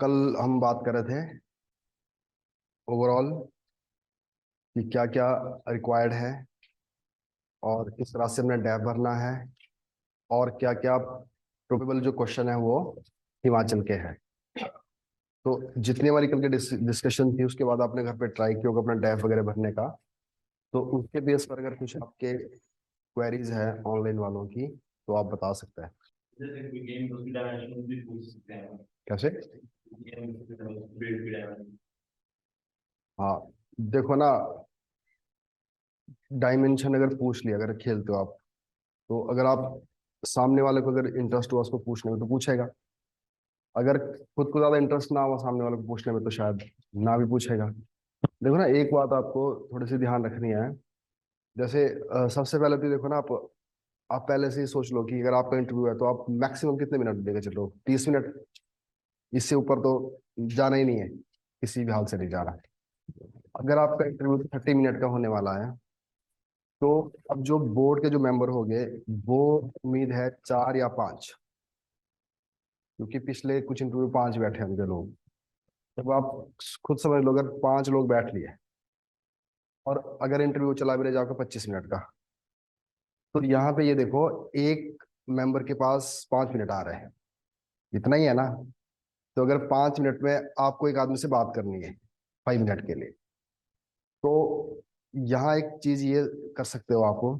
कल हम बात कर रहे थे ओवरऑल कि क्या क्या रिक्वायर्ड है और किस तरह से हमने डैब भरना है और क्या क्या प्रोबेबल जो क्वेश्चन है वो हिमाचल के हैं। तो जितनी हमारी कल की डिस्कशन थी उसके बाद आपने घर पे ट्राई किया होगा अपना डैब वगैरह भरने का। तो उसके बेस पर अगर कुछ आपके क्वेरीज है ऑनलाइन वालों की तो आप बता सकते हैं। जैसे कि गेम उसकी डायमेंशन भी पूछ सकते हैं। कैसे? गेम उसकी डायमेंशन। हाँ, देखो ना, डायमेंशन अगर पूछ लिया, अगर खेलते हो आप, तो अगर आप सामने वाले को अगर इंटरेस्ट हुआ उसको पूछने में तो पूछेगा। अगर खुद को ज्यादा इंटरेस्ट ना हुआ सामने वाले को पूछने में तो शायद ना भी पूछेगा। देखो ना, एक बात आपको थोड़ी सी ध्यान रखनी है। जैसे सबसे पहले तो देखो ना, आप पहले से ही सोच लो कि अगर आपका इंटरव्यू है तो आप मैक्सिमम कितने मिनट देकर चलो, 30 मिनट। इससे ऊपर तो जाना ही नहीं है, किसी भी हाल से नहीं जाना है। अगर आपका इंटरव्यू 30 मिनट का होने वाला है तो अब जो बोर्ड के जो मेंबर होंगे वो उम्मीद है 4 या 5, क्योंकि पिछले कुछ इंटरव्यू 5 बैठे होंगे लोग। जब आप खुद समझ लो, अगर 5 लोग बैठ लिए और अगर इंटरव्यू चला भी रहे जाकर 25 मिनट का, तो यहाँ पे ये देखो, एक मेंबर के पास 5 मिनट आ रहे हैं, इतना ही है ना। तो अगर 5 मिनट में आपको एक आदमी से बात करनी है 5 मिनट के लिए, तो यहाँ एक चीज ये कर सकते हो आपको।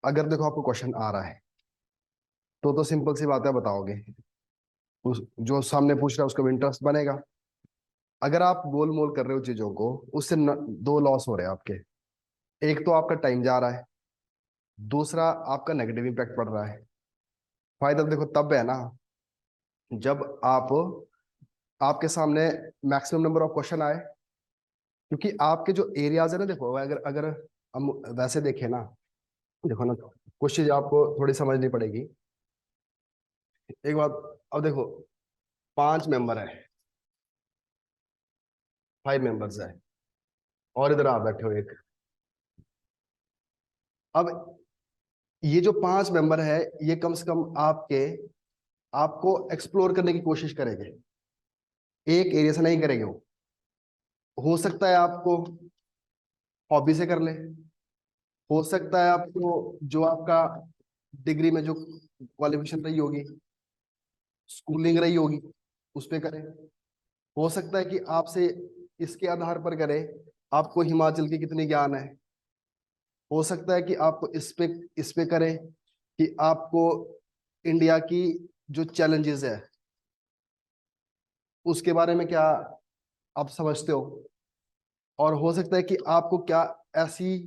अगर देखो आपको क्वेश्चन आ रहा है तो सिंपल सी बात है, बताओगे। उस जो सामने पूछ रहा है उसको भी इंटरेस्ट बनेगा। अगर आप गोल मोल कर रहे हो चीजों को, उससे दो लॉस हो रहे हैं आपके। एक तो आपका टाइम जा रहा है, दूसरा आपका नेगेटिव इम्पैक्ट पड़ रहा है। फायदा तो देखो तब है ना जब आपके सामने मैक्सिमम नंबर ऑफ क्वेश्चन आए। क्योंकि आपके जो एरियाज है ना, देखो अगर अगर हम वैसे देखें ना, देखो ना, कुछ चीज आपको थोड़ी समझनी पड़ेगी। एक बात, अब देखो, 5 मेंबर है, 5 मेंबर्स है, और इधर आप बैठे हो एक। अब ये जो 5 मेंबर है, ये कम से कम आपको एक्सप्लोर करने की कोशिश करेंगे, एक एरिया से नहीं करेंगे वो। हो सकता है आपको हॉबी से कर ले, हो सकता है आपको जो आपका डिग्री में जो क्वालिफिकेशन रही होगी, स्कूलिंग रही होगी, उस पे करें। हो सकता है कि आपसे इसके आधार पर करें आपको हिमाचल की कितनी ज्ञान है। हो सकता है कि आपको इस पे करें कि आपको इंडिया की जो चैलेंजेस है उसके बारे में क्या आप समझते हो। और हो सकता है कि आपको क्या ऐसी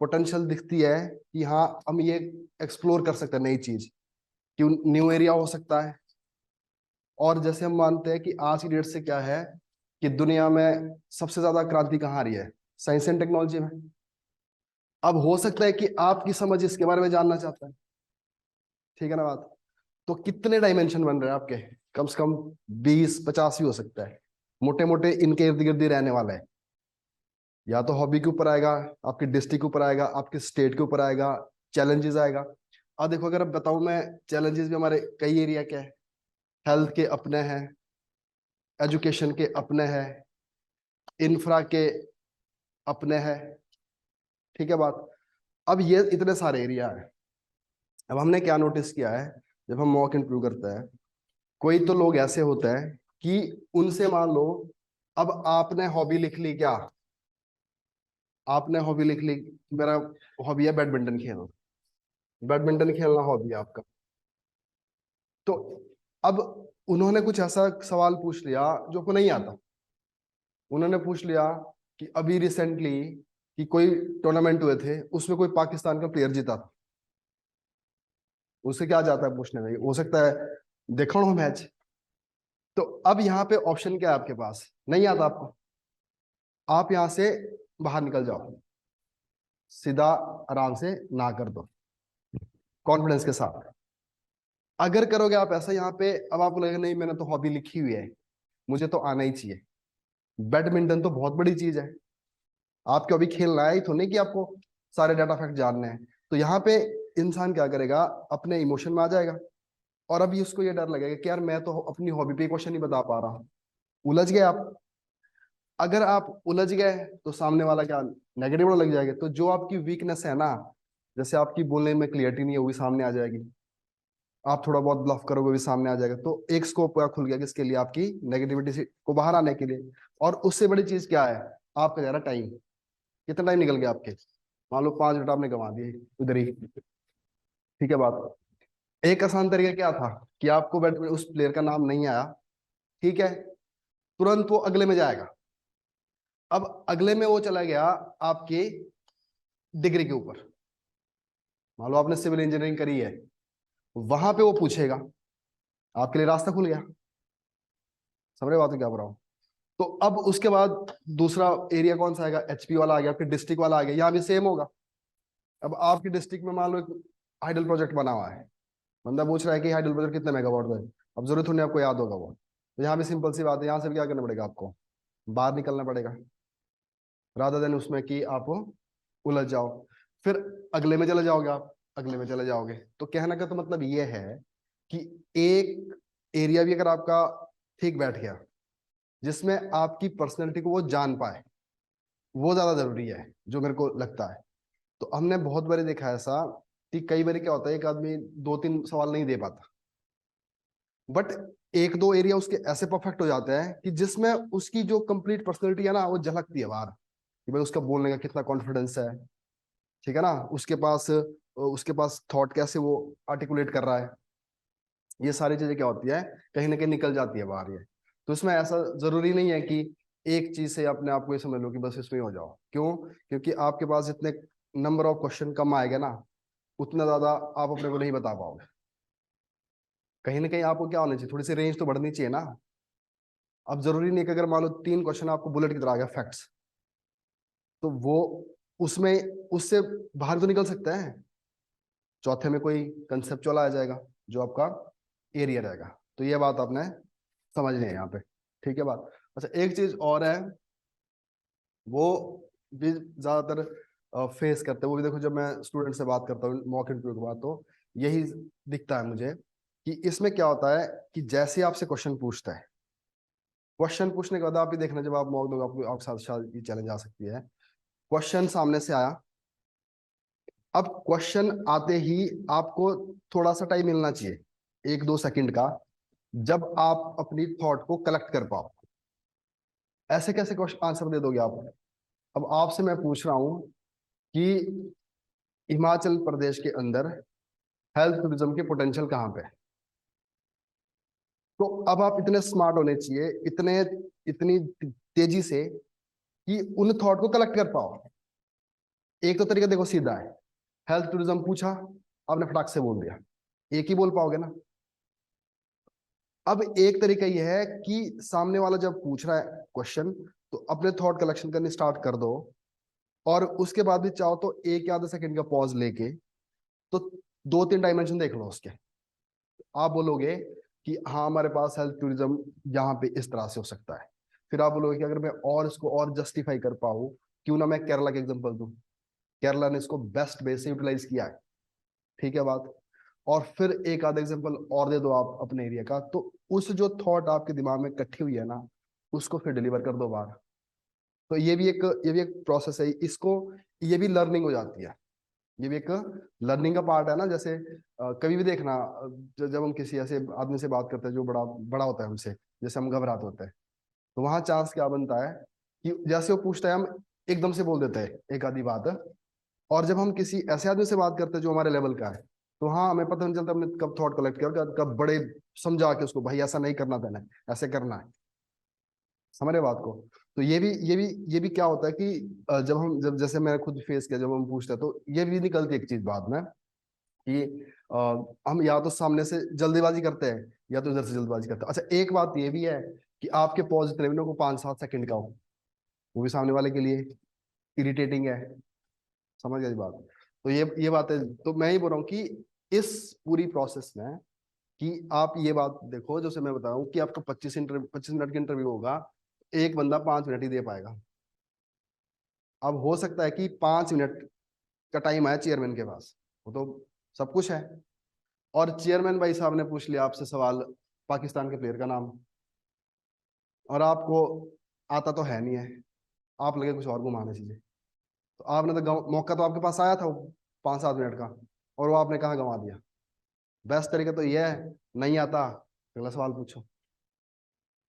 पोटेंशियल दिखती है कि हाँ, हम ये एक्सप्लोर कर सकते हैं नई चीज, कि न्यू एरिया हो सकता है। और जैसे हम मानते हैं कि आज की डेट से क्या है कि दुनिया में सबसे ज्यादा क्रांति कहाँ आ रही है, साइंस एंड टेक्नोलॉजी में। अब हो सकता है कि आपकी समझ इसके बारे में जानना चाहता है। ठीक है ना बात? तो कितने डायमेंशन बन रहे हैं आपके? कम से कम 20-50 ही हो सकता है, मोटे मोटे इनके इर्द गिर्द ही रहने वाला है। या तो हॉबी के ऊपर आएगा, आपके डिस्ट्रिक्ट के ऊपर आएगा, आपके स्टेट के ऊपर आएगा, चैलेंजेस आएगा। अब देखो, अगर अब बताऊं मैं, चैलेंजेस भी हमारे कई एरिया के हैं। हेल्थ के अपने हैं, एजुकेशन के अपने हैं, इंफ्रा के अपने हैं। ठीक है बात? अब ये इतने सारे एरिया है। अब हमने क्या नोटिस किया है, जब हम मॉक इंटरव्यू करते हैं, कोई तो लोग ऐसे होते हैं कि उनसे मान लो, अब आपने हॉबी लिख ली क्या, आपने हॉबी लिख ली, मेरा हॉबी है बैडमिंटन खेलना, बैडमिंटन खेलना हॉबी है आपका। तो अब उन्होंने कुछ ऐसा सवाल पूछ लिया जो को नहीं आता। उन्होंने पूछ लिया कि अभी रिसेंटली कि कोई टूर्नामेंट हुए थे, उसमें कोई पाकिस्तान का प्लेयर जीता था। उसे क्या जाता है पूछने में, हो सकता है देखो ना मैच। तो अब यहाँ पे ऑप्शन क्या है आपके पास? नहीं आता आपको, आप यहाँ से बाहर निकल जाओ, सीधा आराम से ना कर दो, कॉन्फिडेंस के साथ। अगर करोगे आप ऐसा यहाँ पे, अब आपको लगेगा नहीं मैंने तो हॉबी लिखी हुई है, मुझे तो आना ही चाहिए। बैडमिंटन तो बहुत बड़ी चीज है, आपको अभी खेलना है ही तो नहीं कि आपको सारे डाटा फैक्ट जानने हैं। तो यहाँ पे इंसान क्या करेगा, अपने इमोशन में आ जाएगा। और अभी उसको ये डर लगेगा कि यार मैं तो अपनी हॉबी पे क्वेश्चन नहीं बता पा रहा हूँ, उलझ गए आप। अगर आप उलझ गए तो सामने वाला क्या नेगेटिव लग जाएगा। तो जो आपकी वीकनेस है ना, जैसे आपकी बोलने में क्लियरिटी नहीं है, वो भी सामने आ जाएगी। आप थोड़ा बहुत ब्लफ करोगे, वो भी सामने आ जाएगा। तो एक स्कोप खुल गया किसके लिए, आपकी नेगेटिविटी से को बाहर आने के लिए। और उससे बड़ी चीज क्या है, आपका जरा टाइम, कितना टाइम निकल गया आपके। मान लो 5 मिनट आपने गंवा दिए उधर ही। ठीक है बात। एक आसान तरीका क्या था कि आपको बैडमिंटन उस प्लेयर का नाम नहीं आया, ठीक है, तुरंत वो अगले में जाएगा। अब अगले में वो चला गया आपके डिग्री के ऊपर। मान लो आपने सिविल इंजीनियरिंग करी है, वहां पे वो पूछेगा, आपके लिए रास्ता खुल गया। समझ रहे बात है क्या बोल रहा हूँ। तो अब उसके बाद दूसरा एरिया कौन सा आएगा, एचपी वाला आ गया, फिर डिस्ट्रिक्ट वाला आ गया। यहाँ भी सेम होगा। अब आपकी डिस्ट्रिक्ट में मान लो एक हाइडल प्रोजेक्ट बना हुआ है, बंदा पूछ रहा है कि हाइडल प्रोजेक्ट कितने मेगावाट का है। अब जरूरत नहीं आपको याद होगा वो। तो यहाँ भी सिंपल सी बात है, यहाँ से भी क्या करना पड़ेगा आपको, बाहर निकलना पड़ेगा, रादर देन उसमें कि आप उलझ जाओ। फिर अगले में चले जाओगे आप, अगले में चले जाओगे। तो कहने का तो मतलब ये है कि एक एरिया भी अगर आपका ठीक बैठ गया, जिसमें आपकी पर्सनैलिटी को वो जान पाए, वो ज्यादा जरूरी है, जो मेरे को लगता है। तो हमने बहुत बारी देखा है ऐसा कि कई बार क्या होता है, एक आदमी 2-3 सवाल नहीं दे पाता, बट एक दो एरिया उसके ऐसे परफेक्ट हो जाते हैं कि जिसमें उसकी जो कंप्लीट पर्सनैलिटी है ना, वो झलकती है बाहर, कि भाई उसका बोलने का कितना कॉन्फिडेंस है। ठीक है ना, उसके पास थॉट कैसे वो आर्टिकुलेट कर रहा है। ये सारी चीजें क्या होती है, कहीं ना कहीं निकल जाती है बाहर ये। तो इसमें ऐसा जरूरी नहीं है कि एक चीज से अपने आप को ये समझ लो कि बस इसमें हो जाओ। क्यों? क्योंकि आपके पास जितने नंबर ऑफ क्वेश्चन कम आएगा ना, उतना ज्यादा आप अपने को नहीं बता पाओगे। कहीं ना कहीं आपको क्या होना चाहिए, थोड़ी सी रेंज तो बढ़नी चाहिए ना। अब जरूरी नहीं कि अगर मान लो 3 क्वेश्चन आपको बुलेट की तरह आ गया फैक्ट्स, तो वो उसमें उससे बाहर तो निकल सकते हैं। चौथे में कोई कंसेप्चुअल आ जाएगा जो आपका एरिया रहेगा। तो ये बात आपने समझनी है यहाँ पे। ठीक है बात। अच्छा, एक चीज और है, वो भी ज्यादातर फेस करते हैं। वो भी देखो, जब मैं स्टूडेंट से बात करता हूँ मॉक इंटरव्यू के बाद, तो यही दिखता है मुझे कि इसमें क्या होता है कि जैसे आपसे क्वेश्चन पूछता है, क्वेश्चन पूछने के बाद आप भी देखना, जब आप मॉक दोगे आपको आपके साथ शायद ये चैलेंज आ सकती है। क्वेश्चन सामने से आया, अब क्वेश्चन आते ही आपको थोड़ा सा टाइम मिलना चाहिए, 1-2 सेकंड का, जब आप अपनी थॉट को कलेक्ट कर पाओ। ऐसे कैसे क्वेश्चन आंसर दे दोगे आप। अब आपसे मैं पूछ रहा हूं कि हिमाचल प्रदेश के अंदर हेल्थ टूरिज्म के पोटेंशियल कहाँ पे है। तो अब आप इतने स्मार्ट होने चाहिए, इतने इतनी तेजी से, कि उन थॉट को कलेक्ट कर पाओ। एक तो तरीका देखो सीधा है, हेल्थ टूरिज्म पूछा, आपने फटाक से बोल दिया, एक ही बोल पाओगे ना। अब एक तरीका यह है कि सामने वाला जब पूछ रहा है क्वेश्चन, तो अपने थॉट कलेक्शन करने स्टार्ट कर दो। और उसके बाद भी चाहो तो 1 या आधे सेकंड का पॉज लेके, तो 2-3 डायमेंशन देख लो उसके। आप बोलोगे कि हाँ, हमारे पास हेल्थ टूरिज्म यहाँ पे इस तरह से हो सकता है। फिर आप बोलोगे कि अगर मैं और इसको और जस्टिफाई कर पाऊँ, क्यों ना मैं केरला का एग्जांपल दूं। केरला ने इसको बेस्ट वे से यूटिलाइज किया है। ठीक है बात। और फिर एक आधा एग्जांपल और दे दो आप अपने एरिया का, तो उस जो थॉट आपके दिमाग में इकट्ठी हुई है ना, उसको फिर डिलीवर कर दो बाहर। तो ये भी एक प्रोसेस है इसको, ये भी लर्निंग हो जाती है। ये भी एक लर्निंग का पार्ट है ना। जैसे कभी भी देखना, जब हम किसी ऐसे आदमी से बात करते हैं जो बड़ा बड़ा होता है हमसे, जैसे हम घबराते होते हैं, तो वहां चांस क्या बनता है कि जैसे वो पूछता है, हम एकदम से बोल देते हैं एक आधी बात। और जब हम किसी ऐसे आदमी से बात करते हैं जो हमारे लेवल का है, तो हाँ, हमें पता नहीं चलता हमने कब थॉट कलेक्ट किया, कब बड़े समझा के उसको, भाई ऐसा नहीं करना देना, ऐसे करना है। समझ रहे बात को। तो ये भी क्या होता है कि जब जैसे मैं खुद फेस किया, जब हम पूछते हैं तो ये भी निकलती है एक चीज बाद में कि हम या तो सामने से जल्दीबाजी करते हैं, या तो इधर से जल्दबाजी करते हैं। अच्छा, एक बात ये भी है कि आपके पॉज इतने भी ना को 5-7 सेकंड का हो, वो भी सामने वाले के लिए इरिटेटिंग है। समझ गई बात। तो ये बात है। तो मैं ही बोल रहा हूँ कि इस पूरी प्रोसेस में, कि आप ये बात देखो, जैसे मैं बता रहा हूँ कि आपका 25 मिनट का इंटरव्यू होगा, एक बंदा 5 मिनट ही दे पाएगा। अब हो सकता है कि 5 मिनट का टाइम आया चेयरमैन के पास, वो तो सब कुछ है, और चेयरमैन भाई साहब ने पूछ लिया आपसे सवाल, पाकिस्तान के प्लेयर का नाम। और आपको आता तो है नहीं है, आप लगे कुछ और घुमाने चीजें। तो आपने तो मौका तो आपके पास आया था वो 5-7 मिनट का, और वो आपने कहाँ गंवा दिया। बेस्ट तरीका तो ये है, नहीं आता अगला सवाल पूछो,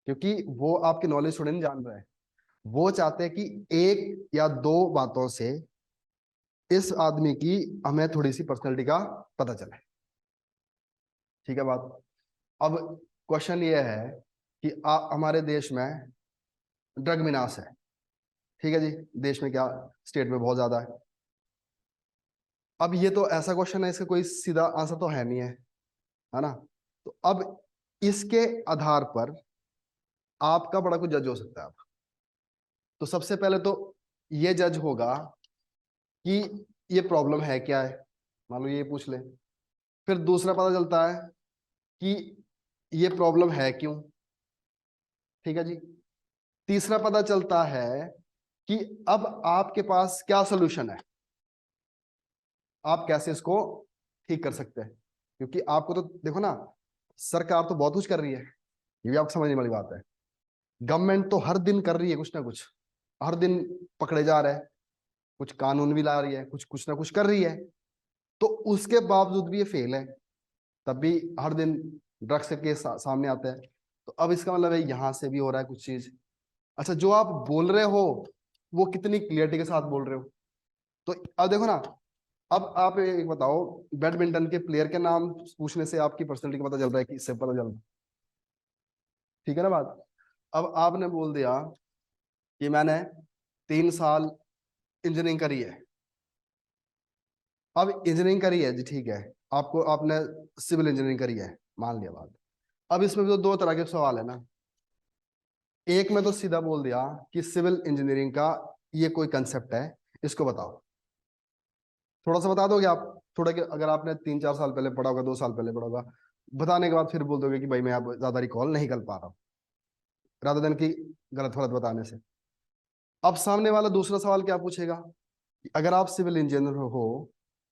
क्योंकि वो आपकी नॉलेज थोड़ी नहीं जान रहा है, वो चाहते हैं कि एक या दो बातों से इस आदमी की हमें थोड़ी सी पर्सनैलिटी का पता चले। ठीक है बात। अब क्वेश्चन ये है कि हमारे देश में ड्रग विनाश है, ठीक है जी, देश में क्या, स्टेट में बहुत ज्यादा है। अब ये तो ऐसा क्वेश्चन है, इसका कोई सीधा आंसर तो है नहीं है ना। तो अब इसके आधार पर आपका बड़ा कुछ जज हो सकता है। आप तो सबसे पहले तो ये जज होगा कि ये प्रॉब्लम है क्या है, मान लो ये पूछ ले। फिर दूसरा पता चलता है कि ये प्रॉब्लम है क्यों, ठीक है जी। तीसरा पता चलता है कि अब आपके पास क्या सोल्यूशन है, आप कैसे इसको ठीक कर सकते हैं। क्योंकि आपको तो देखो ना, सरकार तो बहुत कुछ कर रही है, ये भी आपको समझने वाली बात है। गवर्नमेंट तो हर दिन कर रही है कुछ ना कुछ, हर दिन पकड़े जा रहे हैं, कुछ कानून भी ला रही है, कुछ ना कुछ कर रही है। तो उसके बावजूद भी ये फेल है, तब भी हर दिन ड्रग्स के केस सामने आते हैं। तो अब इसका मतलब है यहां से भी हो रहा है कुछ चीज। अच्छा, जो आप बोल रहे हो वो कितनी क्लियरिटी के साथ बोल रहे हो। तो अब देखो ना, अब आप एक बताओ, बैडमिंटन के प्लेयर के नाम पूछने से आपकी पर्सनैलिटी का पता चल रहा है कि इससे पता चल रहा है, ठीक है ना बात। अब आपने बोल दिया कि मैंने 3 साल इंजीनियरिंग करी है। अब इंजीनियरिंग करी है जी, ठीक है, आपको आपने सिविल इंजीनियरिंग करी है, मान लिया बात। अब इसमें भी तो दो तरह के सवाल है ना। एक में तो सीधा बोल दिया कि सिविल इंजीनियरिंग का ये कोई कंसेप्ट है, इसको बताओ। थोड़ा सा बता दोगे आप, थोड़ा कि अगर आपने 3-4 साल पहले पढ़ा होगा, 2 साल पहले पढ़ा होगा, बताने के बाद फिर बोल दोगे कि भाई मैं अब ज्यादा रिकॉल नहीं कर पा रहा हूँ, रादर देन कि गलत गलत बताने से। अब सामने वाला दूसरा सवाल क्या पूछेगा कि अगर आप सिविल इंजीनियर हो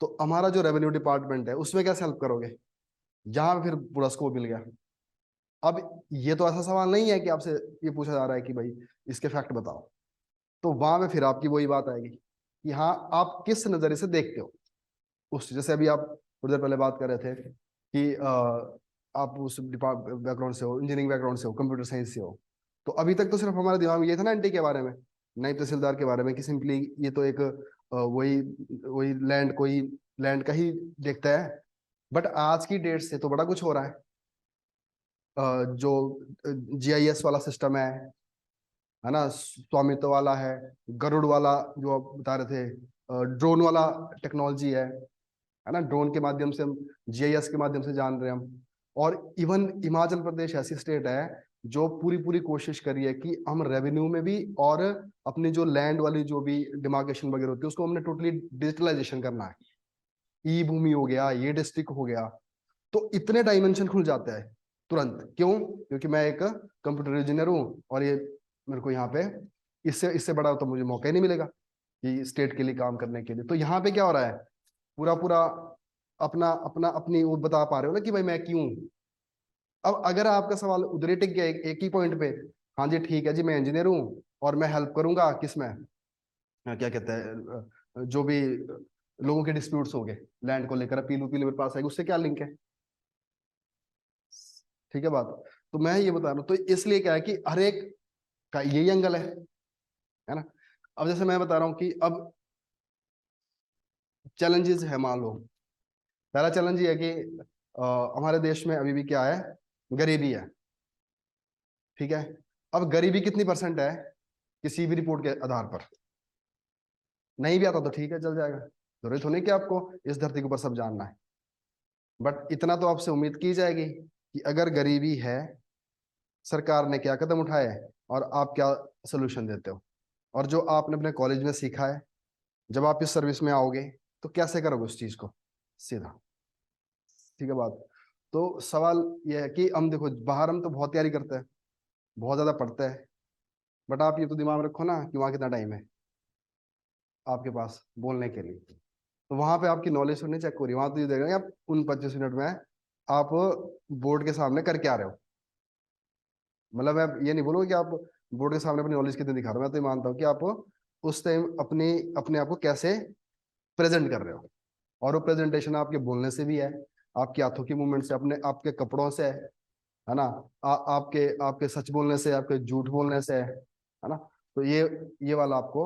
तो हमारा जो रेवेन्यू डिपार्टमेंट है उसमें कैसे हेल्प करोगे, जहां पे फिर पूरा स्कोप मिल गया। अब ये तो ऐसा सवाल नहीं है कि आपसे ये पूछा जा रहा है कि भाई इसके फैक्ट बताओ। तो वहां पे फिर आपकी वही बात आएगी कि हाँ, आप किस नजरिए से देखते हो उस, जैसे अभी आप थोड़ी देर पहले बात कर रहे थे कि आप उस बैकग्राउंड से हो, इंजीनियरिंग बैकग्राउंड से हो, कंप्यूटर साइंस से हो। तो अभी तक तो सिर्फ हमारे दिमाग में ये था ना एंटी के बारे में, नायब तहसीलदार के बारे में, कि सिंपली ये तो एक वही वही लैंड, कोई लैंड का ही देखता है। बट आज की डेट से तो बड़ा कुछ हो रहा है। जो जीआईएस वाला सिस्टम है ना, स्वामित्व वाला है, गरुड़ वाला जो आप बता रहे थे, ड्रोन वाला टेक्नोलॉजी है ना, ड्रोन के माध्यम से हम जीआईएस के माध्यम से जान रहे हैं हम। और इवन हिमाचल प्रदेश ऐसी स्टेट है जो पूरी पूरी कोशिश करी है कि हम रेवेन्यू में भी, और अपनी जो लैंड वाली जो भी डिमार्केशन वगैरह होती है उसको हमने टोटली डिजिटलाइजेशन करना है। ई भूमि हो गया, ये डिस्ट्रिक्ट हो गया, तो इतने डायमेंशन खुल जाते हैं तुरंत। क्यों? क्योंकि मैं एक कंप्यूटर इंजीनियर हूँ, और ये मेरे को यहाँ पे इससे इससे बड़ा तो मुझे मौका ही नहीं मिलेगा कि स्टेट के लिए काम करने के लिए। तो यहाँ पे क्या हो रहा है, पूरा पूरा अपना अपना अपनी वो बता पा रहे हो ना कि भाई मैं क्यों। अब अगर आपका सवाल उधर ही टिक गया एक ही पॉइंट पे, हाँ जी ठीक है जी, मैं इंजीनियर हूँ और मैं हेल्प करूंगा किसमें, क्या कहते हैं, जो भी लोगों के डिस्प्यूट्स हो गए लैंड को लेकर, पीलू पीलू मेरे पास आएगी, उससे क्या लिंक है। ठीक है बात। तो मैं ये बता रहा हूँ, तो इसलिए क्या है कि हर एक का यही एंगल है ना। अब जैसे मैं बता रहा हूँ कि अब चैलेंजेस है, मान लो पहला चैलेंज ये है कि हमारे देश में अभी भी क्या है, गरीबी है, ठीक है। अब गरीबी कितनी परसेंट है, किसी भी रिपोर्ट के आधार पर, नहीं भी आता तो ठीक है, चल जाएगा, जरूरत होने कि आपको इस धरती के ऊपर सब जानना है। बट इतना तो आपसे उम्मीद की जाएगी कि अगर गरीबी है, सरकार ने क्या कदम उठाए और आप क्या सोल्यूशन देते हो, और जो आपने अपने कॉलेज में सीखा है, जब आप इस सर्विस में आओगे तो कैसे करोगे उस चीज को सीधा। ठीक है बात। तो सवाल यह है कि हम देखो, बाहर हम तो बहुत तैयारी करते हैं, बहुत ज्यादा पढ़ते हैं, बट आप ये तो दिमाग में रखो ना कि वहाँ कितना टाइम है आपके पास बोलने के लिए। तो वहां पे आपकी नॉलेज नहीं चेक हो रही, वहां तो ये देखेंगे कि आप उन 25 मिनट में आप बोर्ड के सामने करके आ रहे हो। मतलब मैं ये नहीं बोलूंगा कि आप बोर्ड के सामने अपनी नॉलेज कितनी दिखा रहे हो, मैं तो ये मानता हूँ कि आप उस टाइम अपने अपने आप को कैसे प्रेजेंट कर रहे हो। और वो प्रेजेंटेशन आपके बोलने से भी है, आपके हाथों की मूवमेंट से, अपने आपके कपड़ों से है ना, आपके आपके सच बोलने से, आपके झूठ बोलने से है ना। तो ये वाला आपको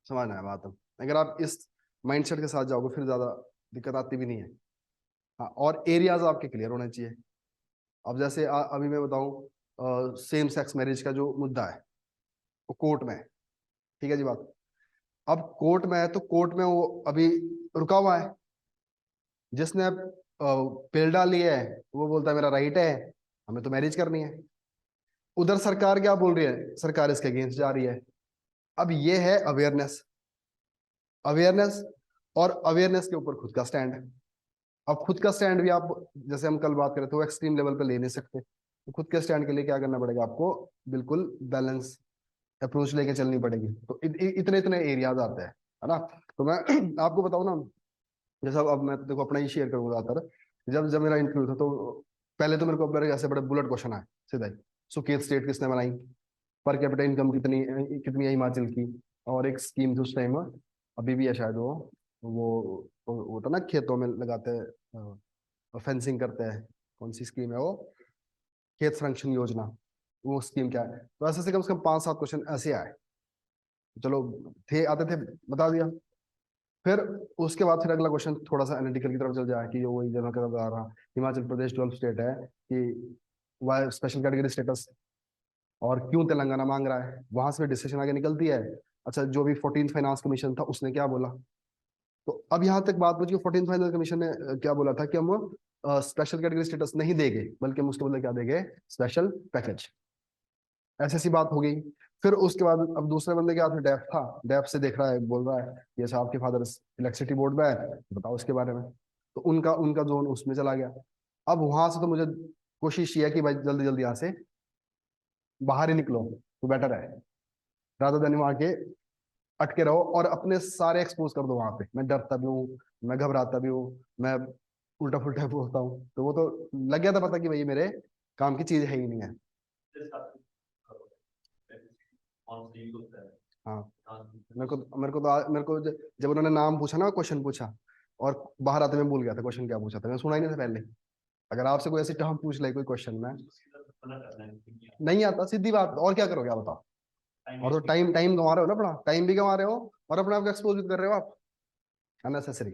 समझना है बात। अगर आप इस माइंडसेट के साथ जाओगे फिर ज्यादा दिक्कत आती भी नहीं है। हाँ, और एरियाज आपके क्लियर होने चाहिए। अब जैसे अभी मैं बताऊं, सेम सेक्स मैरिज का जो मुद्दा है वो कोर्ट में है, ठीक है जी बात। अब कोर्ट में है तो कोर्ट में वो अभी रुका हुआ है। जिसने पिल डाली है वो बोलता है मेरा राइट है, हमें तो मैरिज करनी है। उधर सरकार क्या बोल रही है, सरकार इसके अगेंस्ट जा रही है। अब ये है अवेयरनेस, अवेयरनेस और अवेयरनेस के ऊपर खुद का स्टैंड है। अब खुद का स्टैंड भी आप, जैसे हम कल बात कर रहे थे, वो एक्सट्रीम लेवल पे ले नहीं सकते। तो खुद के स्टैंड के लिए क्या करना पड़ेगा आपको, बिल्कुल बैलेंस अप्रोच लेके चलनी पड़ेगी। तो इतने इतने एरियाज आते हैं, है ना। तो मैं आपको बताऊं ना, जैसा अब मैं देखो अपना ही शेयर करूंगा ज्यादातर। जब जब मेरा इंटरव्यू था तो पहले तो मेरे को मेरे ऐसे बड़े बुलेट क्वेश्चन आए सीधा ही। सुकेत स्टेट किसने बनाई, पर कैपिटा इनकम कितनी कितनी है हिमाचल की। और एक स्कीम थी उस टाइम, अभी भी है शायद वो तो ना खेतों में लगाते हैं, फेंसिंग करते हैं। कौन सी स्कीम है वो, खेत संरक्षण योजना, वो स्कीम क्या है। तो ऐसे से कम से कम 5-7 क्वेश्चन ऐसे आए। चलो, थे आते थे, बता दिया। फिर उसके बाद फिर अगला क्वेश्चन थोड़ा सा एनालिटिकल की तरफ चल जाए कि वही जगह का बता रहा, हिमाचल प्रदेश 12 स्टेट है कि वाई स्पेशल कैटेगरी स्टेटस, और क्यों तेलंगाना मांग रहा है, वहां से डिसीजन आगे निकलती है। अच्छा, जो भी 14th फाइनेंस कमीशन था उसने क्या बोला। तो अब यहाँ तक बात पहुंची, 14th फाइनेंस कमीशन ने क्या बोला था कि हम स्पेशल कैटेगरी स्टेटस नहीं देंगे, बल्कि हम उसके बदले क्या देंगे, स्पेशल पैकेज। ऐसी सी बात हो गई। फिर उसके बाद अब दूसरे बंदे के हाथ में डैप था, डैप से देख रहा है, बोल रहा है ये साहब के फादर इलेक्ट्रिसिटी बोर्ड में है, बताओ उसके बारे में। तो उनका उनका जोन उसमें चला गया। अब वहां से तो मुझे कोशिश ये है कि भाई जल्दी जल्दी यहाँ से बाहर ही निकलो तो बेटर है, राधा देन वहां के अटके रहो और अपने सारे एक्सपोज कर दो वहां पे। मैं डरता भी हूँ, मैं घबराता भी हूँ, मैं उल्टा फुल्टा बोलता हूँ, तो वो तो लग गया था पता कि भाई ये मेरे काम की चीज है ही नहीं है। Just आपको कौन सा यूज होता है, हाँ, कहाँ मेरे को जब उन्होंने नाम पूछा ना, क्वेश्चन पूछा, और बाहर आते मैं भूल गया था क्वेश्चन क्या पूछा था, मैं सुना ही नहीं था पहले। अगर आपसे कोई ऐसी टर्म पूछ ले कोई क्वेश्चन में मना करना है क्योंकि नहीं आता, सीधी बात, और क्या करोगे आप बताओ। टाइम और तो वेस्ट टाइम टाइम गंवा रहे हो ना, अपना टाइम भी गंवा रहे हो और अपने आप को एक्सपोज भी कर रहे हो आप, अननेसेसरी।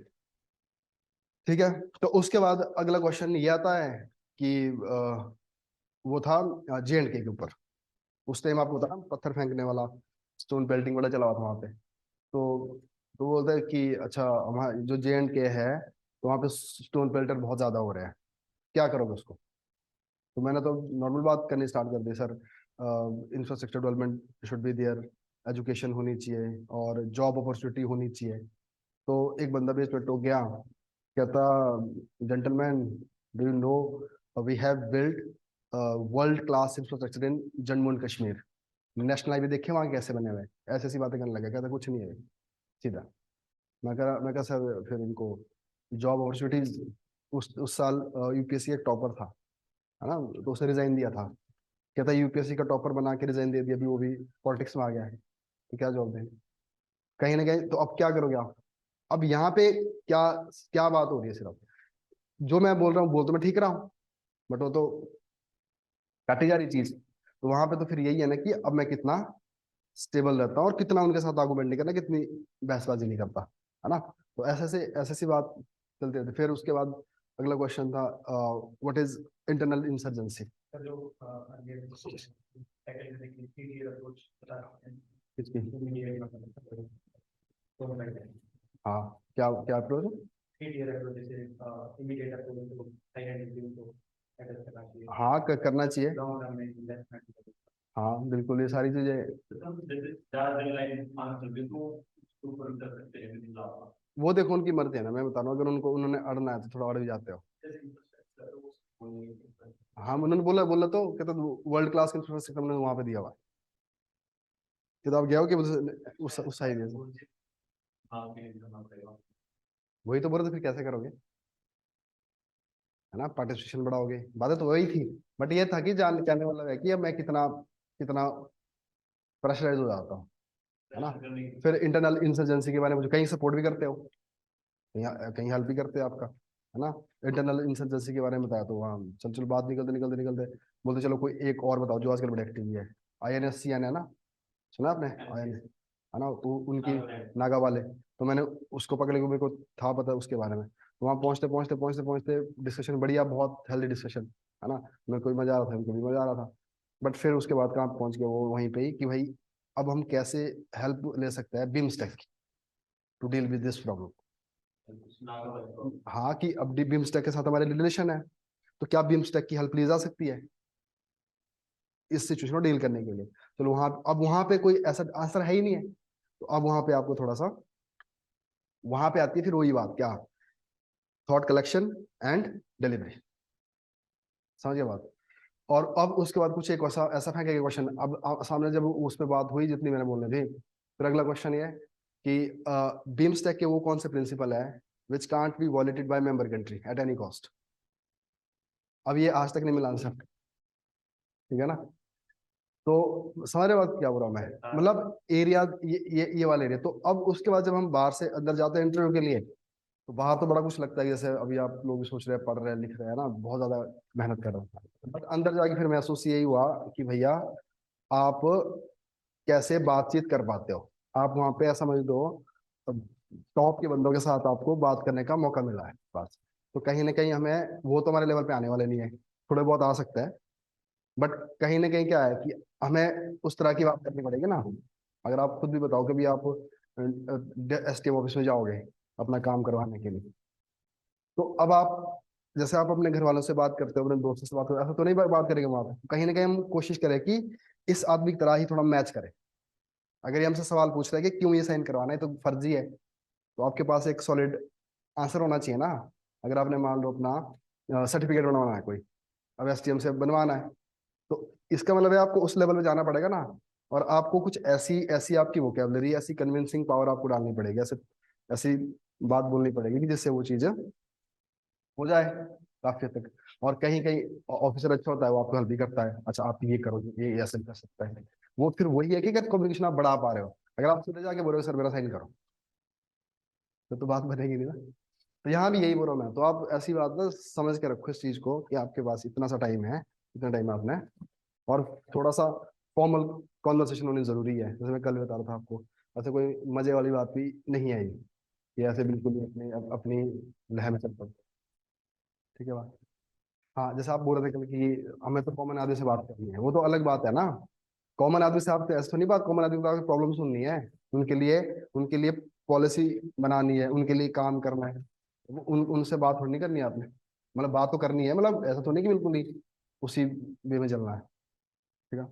ठीक है। तो उसके बाद अगला क्वेश्चन ये आता है कि वो था J&K के ऊपर। उस टाइम आपको पता ना, पत्थर फेंकने वाला, स्टोन पेल्टिंग बड़ा चला हुआ था वहां पे। तो बोलते हैं कि अच्छा, हमारा जो J&K है तो वहाँ पे स्टोन पेल्टर बहुत ज्यादा हो रहे हैं, क्या करोगे उसको। तो मैंने तो नॉर्मल बात करनी स्टार्ट कर दी, sir infrastructure development should be there, education होनी चाहिए और जॉब अपॉर्चुनिटी होनी चाहिए। तो एक बंदा भी इसमें टोक गया, कहता gentleman, do you know we have built world class infrastructure in Jammu and Kashmir, national highway देखे वहाँ कैसे बने हुए हैं? ऐसी ऐसी बातें करने लगा, कहता कुछ नहीं है सीधा। मैं कहा सर फिर इनको जॉब अपॉर्चुनिटीज, उस साल यूपीएससी एक टॉपर था, है ना, तो उसने रिजाइन दिया था। कहता यूपीएससी का टॉपर बना के रिजाइन दे दिया, अभी वो भी पॉलिटिक्स में आ गया है, तो क्या जॉब दें। कहीं ना कहीं तो अब क्या करोगे आप। अब यहाँ पे क्या क्या बात हो रही है, सिर्फ जो मैं बोल रहा हूँ बोल तो मैं ठीक रहा हूँ, बट वो तो काटी जा रही चीज। तो वहां पे तो फिर यही है ना कि अब मैं कितना स्टेबल रहता हूँ और कितना उनके साथ आर्गुमेंट नहीं करना, कितनी बहसबाजी नहीं करता, है ना। तो ऐसे सी बात चलती रहती। फिर उसके बाद अगला क्वेश्चन था, व्हाट इज इंटरनल इंसर्जेंसी। का जो आगे टैकल करने के लिए थ्री अप्रोच बता रहे हैं किसकी। तो बताइए हाँ, क्या क्या अप्रोच है? थ्री ईयर अप्रोच जैसे इमीडिएट अप्रोच को साइलेंट को एड्रेस करना चाहिए, हाँ, करना चाहिए। लॉन्ग टर्म में इन्वेस्टमेंट हाँ बिल्कुल, ये सारी चीजें ज्यादा लाइन आंसर भी तो ऊपर कर सकते हैं विद लाभ वो देखो उनकी मर्जी है ना, मैं बता रहा हूँ, अगर उनको उन्होंने अड़ना है तो थोड़ा अड़ भी जाते हो। जैसे इंफ्रास्ट्रक्चर हाँ, उन्होंने बोला बोला तो कहते वर्ल्ड क्लास इंफ्रास्ट्रक्चर हमने वहां पे दिया हुआ है। कि तो आप गए हो कि उस साइड से। हाँ करना पड़ेगा। वही तो बोल रहे थे, फिर कैसे करोगे, है ना, पार्टिसिपेशन बढ़ाओगे, बातें तो वही थी। बट ये था कि जान कहने वाला है कि अब मैं कितना कितना प्रेशराइज हो जाता हूँ, है ना। फिर इंटरनल इंसर्जेंसी के बारे में मुझे कहीं सपोर्ट भी करते हो, कहीं कहीं हेल्प भी करते हैं आपका, है ना। इंटरनल इंसर्जेंसी के बारे में बताया तो वहाँ चल चल बात निकलते निकलते निकलते बोलते चलो कोई एक और बताओ जो आजकल बड़ी एक्टिव है। INSCN है ना, सुना आपने? INS है ना, तो उनकी नागा वाले, तो मैंने उसको पकड़ के, मेरे को था पता उसके बारे में। तो वहाँ पहुंचते पहुंचते पहुंचते पहुंचते डिस्कशन बढ़िया, बहुत हेल्दी डिस्कशन, है ना। मेरे को भी मजा आ रहा था, उनको भी मजा आ रहा था। बट फिर उसके बाद कहाँ पहुंच गया वो, वहीं पे ही कि भाई अब हम कैसे हेल्प ले सकते हैं BIMSTEC to deal with this problem. हाँ, कि अब बिम्स्टेक के साथ हमारे रिलेशन है, तो क्या बिम्स्टेक की हेल्प ली जा सकती है इस सिचुएशन को डील करने के लिए। चलो वहां, अब वहां पे कोई ऐसा आंसर है ही नहीं है, तो अब वहां पे आपको थोड़ा सा, वहां पे आती है फिर वही बात, क्या, थॉट कलेक्शन एंड डिलीवरी। समझ गए बात। और अब उसके बाद कुछ एक ऐसा ऐसा फेंकेगा क्वेश्चन, अब सामने जब उस पर बात हुई जितनी मैंने बोलनी थी, फिर अगला क्वेश्चन ये है कि बीमस्टेक के वो कौन से प्रिंसिपल है which can't be वॉलेटेड by member country at any cost. अब ये आज तक नहीं मिला आंसर, ठीक है ना। तो सारे बात क्या बोल रहा हूं मैं, मतलब एरिया, ये वाला एरिया। तो अब उसके बाद जब हम बाहर से अंदर जाते हैं इंटरव्यू के लिए, तो बाहर तो बड़ा कुछ लगता है, जैसे अभी आप लोग भी सोच रहे हैं, पढ़ रहे हैं, लिख रहे हैं ना, बहुत ज्यादा मेहनत कर रहे हैं। बट अंदर जाके फिर महसूस यही हुआ कि भैया आप कैसे बातचीत कर पाते हो। आप वहां पे समझ दो टॉप के बंदों के साथ आपको बात करने का मौका मिला है बस। तो कहीं ना कहीं हमें, वो तो हमारे लेवल पे आने वाले नहीं है, थोड़े बहुत आ सकता है, बट कहीं ना कहीं क्या है कि हमें उस तरह की बात करनी पड़ेगी ना। अगर आप खुद भी बताओ कि भी आप STM ऑफिस में जाओगे अपना काम करवाने के लिए, तो अब आप, जैसे आप अपने घर वालों से बात करते हो, अपने दोस्तों से बात करते हो, ऐसा तो नहीं बात करेंगे वहां पे। कहीं ना कहीं हम कोशिश करें कि इस आदमी की तरह ही थोड़ा मैच करें। अगर ये हमसे सवाल पूछ रहे हैं कि क्यों ये साइन करवाना है, तो फर्जी है, तो आपके पास एक सॉलिड आंसर होना चाहिए ना। अगर आपने मान लो अपना सर्टिफिकेट बनवाना है कोई, अब STM से बनवाना है, तो इसका मतलब है आपको उस लेवल पे जाना पड़ेगा ना। और आपको कुछ ऐसी ऐसी आपकी वोकेबलरी, ऐसी कन्विंसिंग पावर आपको डालनी पड़ेगी, ऐसे ऐसी बात बोलनी पड़ेगी कि जिससे वो चीजें हो जाए काफी हद तक। और कहीं कहीं ऑफिसर अच्छा होता है, वो आपको हेल्प भी करता है, अच्छा आप ये करो, ये ऐसे भी कर सकता है। वो फिर वही है कि अगर कम्युनिकेशन आप बढ़ा पा रहे हो, अगर आप सीधे जाके बोल रहे हो सर मेरा साइन करो, तो बात बनेगी नहीं ना। तो यहाँ भी यही बोल रहा हूँ मैं, तो आप ऐसी बात ना समझ के रखो इस चीज को कि आपके पास इतना सा टाइम है, इतना टाइम आपने, और थोड़ा सा फॉर्मल कॉन्वर्सेशन होनी जरूरी है। जैसे मैं कल बता रहा था आपको, ऐसे कोई मजे वाली बात भी नहीं आई, ये ऐसे बिल्कुल ही अपनी अपनी लहर में चल पड़ते। ठीक है बात। हाँ, जैसे आप बोल रहे थे कल कि हमें तो कॉमन आदमी से बात करनी है, वो तो अलग बात है ना। कॉमन आदमी से आप तो ऐसा तो नहीं बात, कॉमन आदमी को आपकी प्रॉब्लम सुननी है, उनके लिए पॉलिसी बनानी है, उनके लिए काम करना है। उनसे बात थोड़ी नहीं करनी है आपने, मतलब बात तो करनी है, मतलब ऐसा तो नहीं कि बिल्कुल ही उसी वे में चलना है। ठीक है,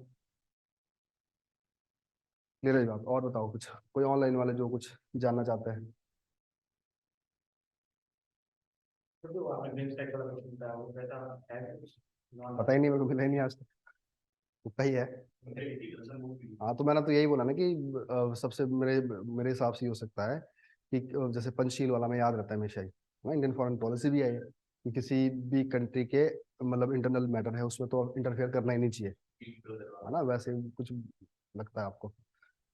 क्लियर है बात। और बताओ कुछ, कोई ऑनलाइन वाले जो कुछ जानना चाहते हैं। तो आपने बिल स्टैक वाला क्वेश्चन था, वो वैसा है कुछ नॉन पता ही नहीं, मेरे को मिला ही नहीं आज तक, उतना ही है। हाँ, तो मैंने तो यही बोला ना कि सबसे मेरे मेरे हिसाब से ये हो सकता है कि जैसे पंचशील वाला में याद रहता है हमेशा ही, ना इंडियन फॉरेन पॉलिसी भी है ये, कि किसी भी कंट्री के मतलब इंटरनल मैटर है उसमें तो इंटरफेयर करना ही नहीं चाहिए, है ना। वैसे ही कुछ लगता है आपको।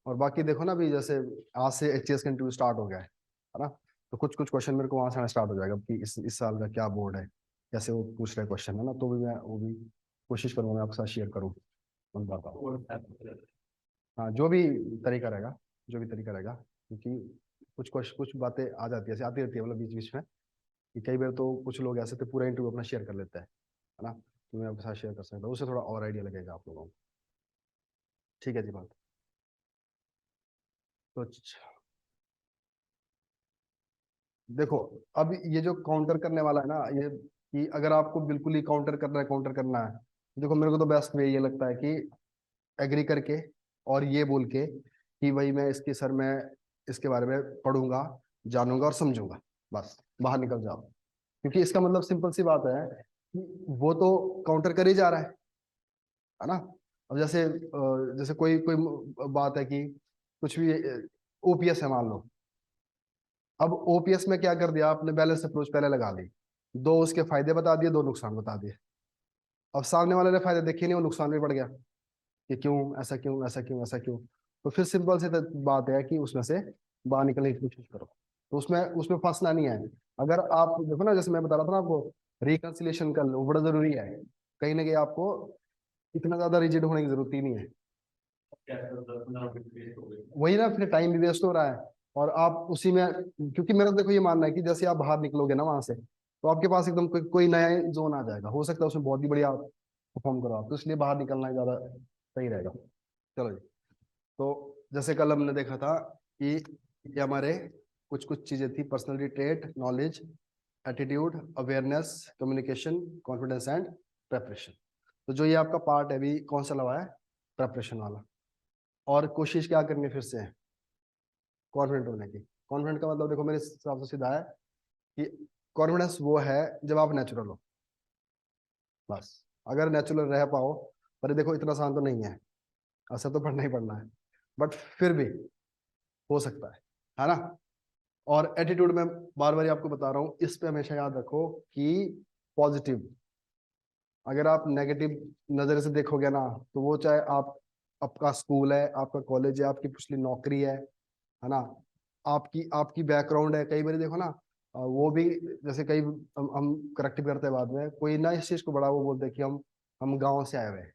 और बाकी देखो ना, अभी जैसे आज से HCS का इंटरव्यू स्टार्ट हो गया है ना। तो कुछ कुछ क्वेश्चन मेरे को वहां से आना स्टार्ट हो जाएगा कि इस साल का क्या बोर्ड है, कैसे वो पूछ रहे क्वेश्चन, है ना। तो भी मैं वो भी कोशिश करूंगा मैं आपके साथ शेयर करूँ उन बातों। हाँ, जो भी तरीका रहेगा, जो भी तरीका रहेगा, क्योंकि कुछ बातें आ जाती है, ऐसे आती रहती है, मतलब बीच बीच में, कि कई बार तो कुछ लोग ऐसे तो पूरा इंटरव्यू अपना शेयर कर लेते हैं, है ना। तो मैं आपके साथ शेयर कर सकता हूँ, उससे थोड़ा और आइडिया लगेगा आप लोगों को। ठीक है जी बात। तो देखो, अब ये जो काउंटर करने वाला है ना, ये कि अगर आपको बिल्कुल ही काउंटर करना है, काउंटर करना है, देखो मेरे को तो बेस्ट वे ये लगता है कि एग्री करके और ये बोल के कि भाई मैं इसके सर मैं इसके बारे में पढ़ूंगा, जानूंगा और समझूंगा, बस बाहर निकल जाओ। क्योंकि इसका मतलब सिंपल सी बात है कि वो तो काउंटर कर ही जा रहा है ना। अब जैसे कोई कोई बात है कि कुछ भी OPS है मान लो। अब OPS में क्या कर दिया आपने, बैलेंस अप्रोच पहले लगा ली, दो उसके फायदे बता दिए, दो नुकसान बता दिए। अब सामने वाले ने फायदे देखे नहीं, वो नुकसान भी बढ़ गया कि क्यों ऐसा, क्यों ऐसा, क्यों ऐसा, क्यों। तो फिर सिंपल सी बात है कि उसमें से बाहर निकलने की कोशिश करो। तो उसमें उसमें फंसना नहीं है। अगर आप देखो ना, जैसे मैं बता रहा था ना आपको, रिकंसिलिएशन कर लो, वो बड़ा जरूरी है। कहीं ना कहीं आपको इतना ज्यादा रिजिड होने की जरूरत ही नहीं है। क्या है, 10-15 मिनट वेस्ट हो गए। वही ना, फिर टाइम भी वेस्ट हो रहा है। और आप उसी में, क्योंकि मेरा देखो ये मानना है कि जैसे आप बाहर निकलोगे ना वहां से, तो आपके पास एकदम कोई नया जोन आ जाएगा, हो सकता है उसमें बहुत ही बढ़िया परफॉर्म करो आप, तो इसलिए बाहर निकलना ज्यादा सही रहेगा। चलो जी। तो जैसे कल हमने देखा था कि ये हमारे कुछ कुछ चीजें थी: personality trait, knowledge, attitude, awareness, communication, confidence and preparation. तो जो ये आपका पार्ट है अभी कौन सा लगा है? प्रेपरेशन वाला। और कोशिश क्या करनी है फिर से? कॉन्फिडेंट होने की। कॉन्फिडेंट का मतलब देखो मेरे हिसाब से सीधा है कि कॉन्फिडेंस वो है जब आप नेचुरल हो, बस। अगर नेचुरल रह पाओ, पर ये देखो इतना आसान तो नहीं है, असर तो पढ़ना ही पड़ना है, बट फिर भी हो सकता है ना। और एटीट्यूड में बार बार आपको बता रहा हूँ, इस पे हमेशा याद रखो कि पॉजिटिव। अगर आप नेगेटिव नजर से देखोगे ना, तो वो चाहे आप, आपका स्कूल है, आपका कॉलेज है, आपकी पिछली नौकरी है ना, आपकी आपकी बैकग्राउंड है। कई बार देखो ना, वो भी, जैसे कई हम करेक्टिव करते हैं बाद में, कोई ना इस चीज को बड़ा वो बोलते हैं कि हम गांव से आए हुए हैं,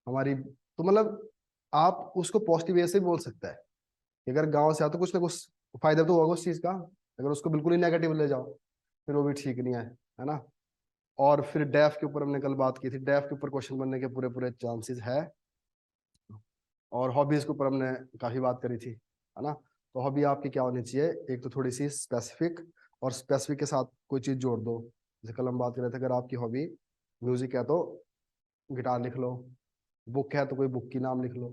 हमारी, तो मतलब आप उसको पॉजिटिव वे से भी बोल सकते हैं कि अगर गांव से आओ तो कुछ ना कुछ फायदा तो होगा उस चीज का। अगर उसको बिल्कुल ही नेगेटिव ले जाओ, फिर वो भी ठीक नहीं है ना। और फिर डेफ के ऊपर हमने कल बात की थी, डेफ के ऊपर क्वेश्चन बनने के पूरे पूरे चांसेस है। और हॉबीज के ऊपर हमने काफी बात करी थी, है ना। तो हॉबी आपकी क्या होनी चाहिए? एक तो थोड़ी सी स्पेसिफिक, और स्पेसिफिक के साथ कोई चीज जोड़ दो। जैसे कल हम बात कर रहे थे, अगर आपकी हॉबी म्यूजिक है तो गिटार लिख लो, बुक है तो कोई बुक की नाम लिख लो।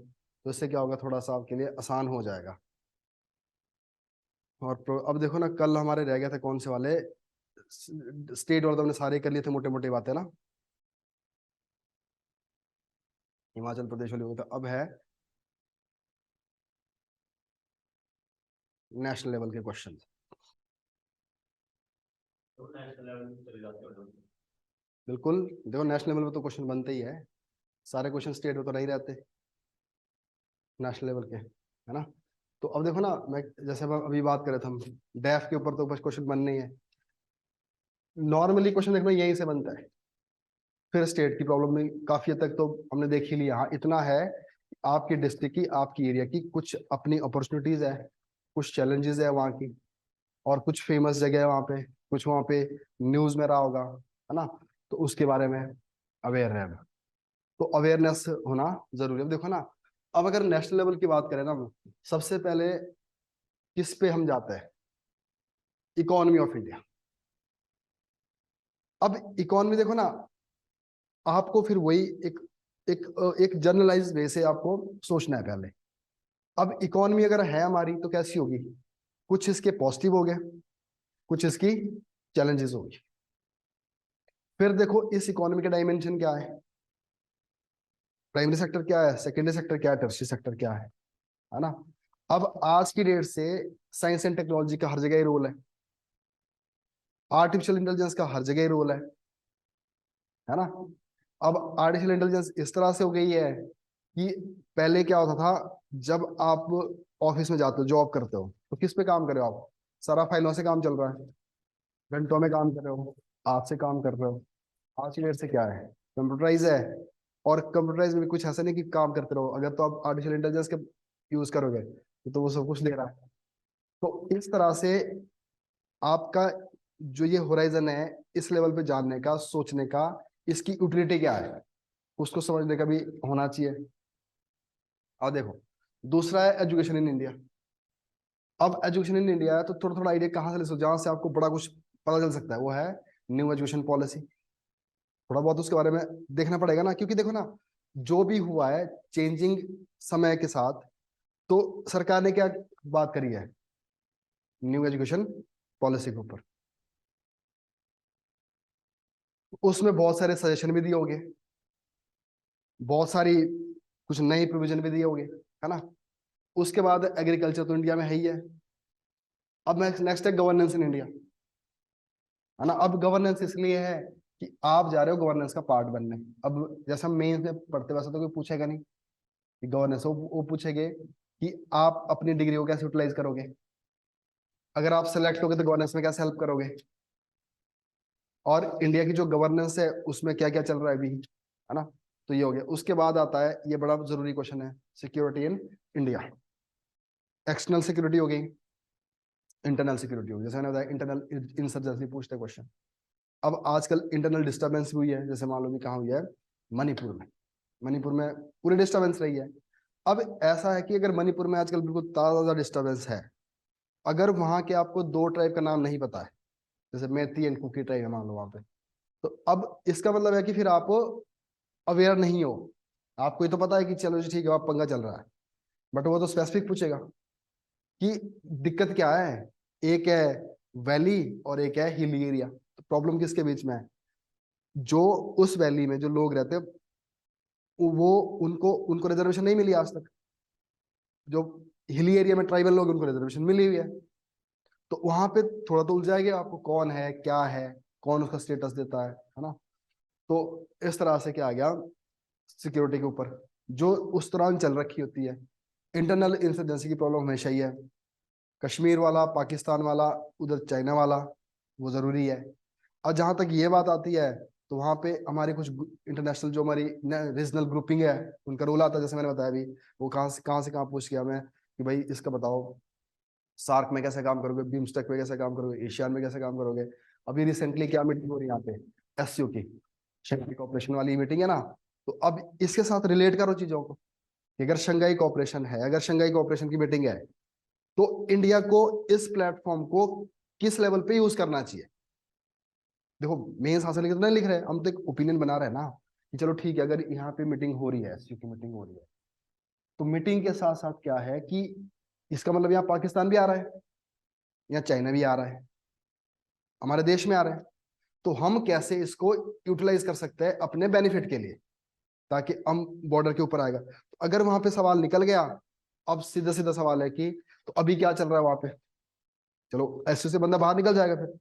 तो इससे क्या होगा, थोड़ा सा आपके लिए आसान हो जाएगा। और अब देखो ना, कल हमारे रह गए थे कौन से वाले? स्टेट वाले तो हमने सारे कर लिए थे, मोटे मोटे बातें ना। हिमाचल प्रदेश वाले हो, तो अब है नेशनल लेवल के क्वेश्चन। तो नेशनल लेवल पे चले जाते हो। बिल्कुल। देखो नेशनल लेवल पे तो क्वेश्चन बनते ही है, सारे क्वेश्चन स्टेट में तो नहीं रहते, नेशनल लेवल के, है ना। तो अब देखो ना, मैं जैसे हम अभी बात कर रहे थे, हम डेफ के ऊपर तो बस क्वेश्चन बनने ही है। नॉर्मली क्वेश्चन देखना यहीं से बनता है। फिर स्टेट की प्रॉब्लम में काफी हद तक तो हमने देख ही लिया। हाँ इतना है, आपकी डिस्ट्रिक्ट की, आपकी एरिया की कुछ अपनी अपॉर्चुनिटीज है, कुछ चैलेंजेस है वहाँ की, और कुछ फेमस जगह है वहाँ पे, कुछ वहाँ पे न्यूज में रहा होगा, है ना। तो उसके बारे में अवेयर रहना, तो अवेयरनेस होना जरूरी है। अब देखो ना, अब अगर नेशनल लेवल की बात करें ना, सबसे पहले किस पे हम जाते हैं? Economy of India. अब इकोनॉमी देखो ना, आपको फिर वही एक एक जनरलाइज वे से आपको सोचना है पहले। अब इकोनॉमी अगर है हमारी तो कैसी होगी? कुछ इसके पॉजिटिव हो गए, कुछ इसकी चैलेंजेस होगी। फिर देखो इस इकोनॉमी के डायमेंशन क्या है? प्राइमरी सेक्टर क्या है, सेकेंडरी सेक्टर क्या है, टर्शियरी सेक्टर क्या है ना। अब आज की डेट से साइंस एंड टेक्नोलॉजी का हर जगह ही रोल आर्टिफिशियल इंटेलिजेंस का हर जगह ही रोल है ना। अब आर्टिफिशियल इंटेलिजेंस इस तरह से हो गई है कि पहले क्या होता था, जब आप ऑफिस में जाते हो, जॉब करते हो, तो किस पे काम कर रहे हो आप? सारा फाइलों से काम चल रहा है, घंटों में काम कर रहे हो, हाथ से काम कर रहे हो। आज की डेट से क्या है? कंप्यूटराइज है। और कंप्यूटराइज में भी कुछ ऐसा नहीं कि काम करते रहो, अगर तो आप आर्टिफिशियल इंटेलिजेंस के यूज करोगे तो वो सब कुछ दे रहा है। तो इस तरह से आपका जो ये होराइजन है, इस लेवल पे जानने का, सोचने का, इसकी यूटिलिटी क्या है, उसको समझने का भी होना चाहिए। और देखो, दूसरा है एजुकेशन इन इंडिया। अब एजुकेशन इन इंडिया है तो थोड़ा थोड़ा आइडिया कहाँ से ले सकते हो, जहाँ से आपको बड़ा कुछ पता चल सकता है, वो है न्यू एजुकेशन पॉलिसी। थोड़ा बहुत उसके बारे में देखना पड़ेगा ना, क्योंकि देखो ना, जो भी हुआ है चेंजिंग समय के साथ, तो सरकार ने क्या बात करी है न्यू एजुकेशन पॉलिसी के ऊपर? उसमें बहुत सारे सजेशन भी दिए होंगे, बहुत सारी कुछ नई प्रोविजन भी दिए होंगे, है ना। उसके बाद एग्रीकल्चर तो इंडिया में है ही है। अब नेक्स्ट है गवर्नेंस इन इंडिया। है ना। अब गवर्नेंस इसलिए है कि आप जा रहे हो गवर्नेंस का पार्ट बनने। अब जैसे हम मेंस में पढ़ते वैसे तो कोई पूछेगा नहीं कि गवर्नेंस, वो पूछेंगे कि आप अपनी डिग्री को कैसे यूटिलाइज करोगे, अगर आप सेलेक्ट होगे तो गवर्नेंस में कैसे हेल्प करोगे, और इंडिया की जो गवर्नेंस है उसमें क्या क्या चल रहा है अभी, है ना। तो ये हो गया। उसके बाद आता है, ये बड़ा जरूरी क्वेश्चन है, security in India. External security हो गई, इंटरनल सिक्योरिटी हो गई। जैसे मैंने बताया इंटरनल इंसर्जेंसी पूछते क्वेश्चन। अब आजकल इंटरनल डिस्टर्बेंस भी हुई है, जैसे मान लो भी कहाँ हुई है, मणिपुर में। मणिपुर में पूरी डिस्टर्बेंस रही है। अब ऐसा है कि अगर मणिपुर में आजकल बिल्कुल ताजा डिस्टर्बेंस है, अगर वहां के आपको दो ट्राइब का नाम नहीं पता है, जैसे मेती एंड कुकी ट्राइब है मान लो वहां पे, तो अब इसका मतलब है कि फिर आप अवेयर नहीं हो। आपको ये तो पता है कि चलो जी ठीक है आप पंगा चल रहा है, बट वो तो स्पेसिफिक पूछेगा कि दिक्कत क्या है। एक है वैली और एक है हिली एरिया, तो प्रॉब्लम किसके बीच में है, जो उस वैली में जो लोग रहते हैं वो उनको उनको रिजर्वेशन नहीं मिली आज तक। जो हिली एरिया में ट्राइबल लोग उनको रिजर्वेशन मिली हुई है। तो वहां पे थोड़ा तो उलझाएगा आपको, कौन है क्या है, कौन उसका स्टेटस देता है ना। तो इस तरह से क्या आ गया सिक्योरिटी के ऊपर, जो उस दौरान चल रखी होती है। इंटरनल इंसर्जेंसी की प्रॉब्लम हमेशा ही है, कश्मीर वाला, पाकिस्तान वाला, उधर चाइना वाला, वो जरूरी है। और जहां तक ये बात आती है, तो वहां पे हमारी कुछ इंटरनेशनल जो हमारी रीजनल ग्रुपिंग है, उनका रोल आता है। जैसे मैंने बताया अभी, वो कहाँ से कहाँ पूछ किया मैं कि भाई इसका बताओ, सार्क में कैसे काम करोगे, बिम्स्टेक में कैसे काम करोगे, एशियान में कैसे काम करोगे। अभी रिसेंटली क्या मीटिंग हो रही है यहाँ पे, एससीओ की, शंघाई कॉपरेशन वाली मीटिंग है ना। तो अब इसके साथ रिलेट करो चीजों को कि अगर शंघाई कॉपरेशन है, अगर शंघाई कॉपरेशन की मीटिंग है, तो इंडिया को इस प्लेटफॉर्म को किस लेवल पे यूज करना चाहिए। देखो मेंस हासिल करके तो नहीं लिख रहे, हम तो एक ओपिनियन बना रहे हैं ना कि चलो ठीक है, अगर यहाँ पे मीटिंग हो रही है, एससीओ की मीटिंग हो रही है, तो मीटिंग के साथ साथ क्या है कि इसका मतलब यहाँ पाकिस्तान भी आ रहा है, यहाँ चाइना भी आ रहा है, हमारे देश में आ रहा है। तो हम कैसे इसको यूटिलाइज कर सकते हैं अपने बेनिफिट के लिए, ताकि हम बॉर्डर के ऊपर आएगा। तो अगर वहां पे सवाल निकल गया, अब सीधा सीधा सवाल है कि तो अभी क्या चल रहा है वहां पे, चलो ऐसे से बंदा बाहर निकल जाएगा फिर।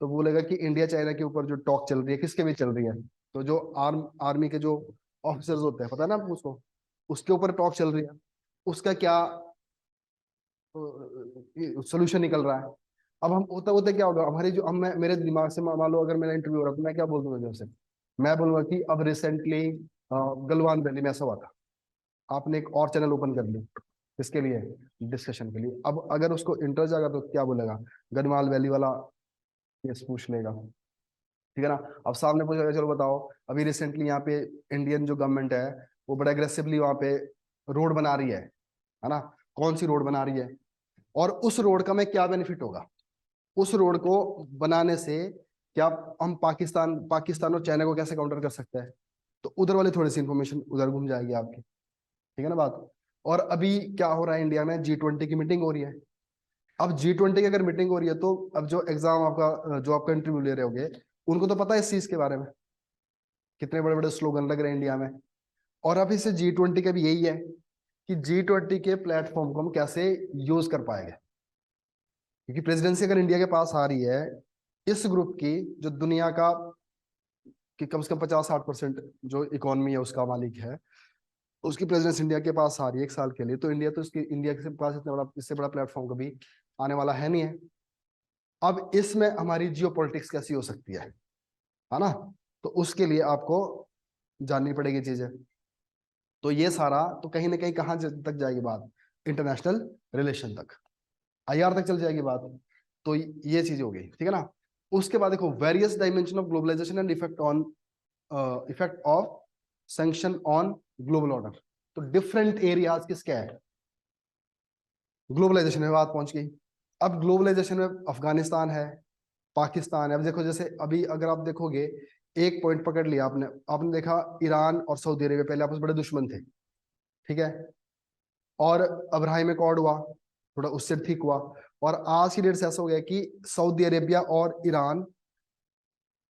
तो बोलेगा कि इंडिया चाइना के ऊपर जो टॉक चल रही है, किसके बीच चल रही है, तो जो आर्मी के जो ऑफिसर्स होते हैं, पता है ना आपको उसको, उसके ऊपर टॉक चल रही है, उसका क्या सोल्यूशन निकल रहा है। अब हम होता होता क्या होगा हमारी जो, हम मेरे दिमाग से मान लो अगर मेरा इंटरव्यू हो रहा है, तो मैं क्या बोल दूंगा जैसे, मैं बोलूंगा कि अब रिसेंटली गलवान वैली में ऐसा हुआ था। आपने एक और चैनल ओपन कर ली इसके लिए, डिस्कशन के लिए। अब अगर उसको इंटरेस्ट जाएगा तो क्या बोलेगा, गढ़वाल वैली वाला केस पूछ लेगा, ठीक है ना। अब सामने पूछेगा चलो बताओ, अभी रिसेंटली यहाँ पे इंडियन जो गवर्नमेंट है वो बड़ा एग्रेसिवली वहाँ पे रोड बना रही है ना। कौन सी रोड बना रही है, और उस रोड का मैं क्या बेनिफिट होगा, उस रोड को बनाने से क्या हम पाकिस्तान और चाइना को कैसे काउंटर कर सकते हैं। तो उधर वाली थोड़ी सी इंफॉर्मेशन उधर घूम जाएगी आपकी, ठीक है ना बात। और अभी क्या हो रहा है इंडिया में, G20 की मीटिंग हो रही है। अब G20 की अगर मीटिंग हो रही है, तो अब जो एग्जाम आपका जो आपका इंटरव्यू ले रहे होगे, उनको तो पता है इस चीज के बारे में, कितने बड़े बड़े स्लोगन लग रहे हैं इंडिया में। और अब इसे G20 का भी यही है कि G20 के प्लेटफॉर्म को हम कैसे यूज कर पाएंगे, क्योंकि प्रेसिडेंसी अगर इंडिया के पास आ रही है इस ग्रुप की, जो दुनिया का कि कम से कम 50-60% जो इकोनॉमी है उसका मालिक है, उसकी प्रेसिडेंस इंडिया के पास आ रही है एक साल के लिए, तो इंडिया तो इसकी इंडिया के पास इतना बड़ा, इससे बड़ा प्लेटफॉर्म कभी आने वाला है नहीं है। अब इसमें हमारी जियो पॉलिटिक्स कैसी हो सकती है ना। तो उसके लिए आपको जाननी पड़ेगी चीजें। तो ये सारा तो कहीं ना कहीं कहाँ तक जाएगी बात, इंटरनेशनल रिलेशन तक, आईआर तक चल जाएगी बात। तो ये चीज हो गई, ठीक है ना। उसके बाद देखो various dimension of globalization and effect of sanction on global order. तो डिफरेंट एरियाज किसके है, ग्लोबलाइजेशन में बात पहुंच गई। अब ग्लोबलाइजेशन में अफगानिस्तान है, पाकिस्तान है। अब देखो जैसे अभी अगर आप देखोगे, एक पॉइंट पकड़ लिया आपने, आपने देखा ईरान और सऊदी अरेबिया पहले आपस में बड़े दुश्मन थे, ठीक है। और अब्राहिम अकॉर्ड हुआ, थोड़ा उससे ठीक हुआ, और आज की डेट से ऐसा हो गया कि सऊदी अरेबिया और ईरान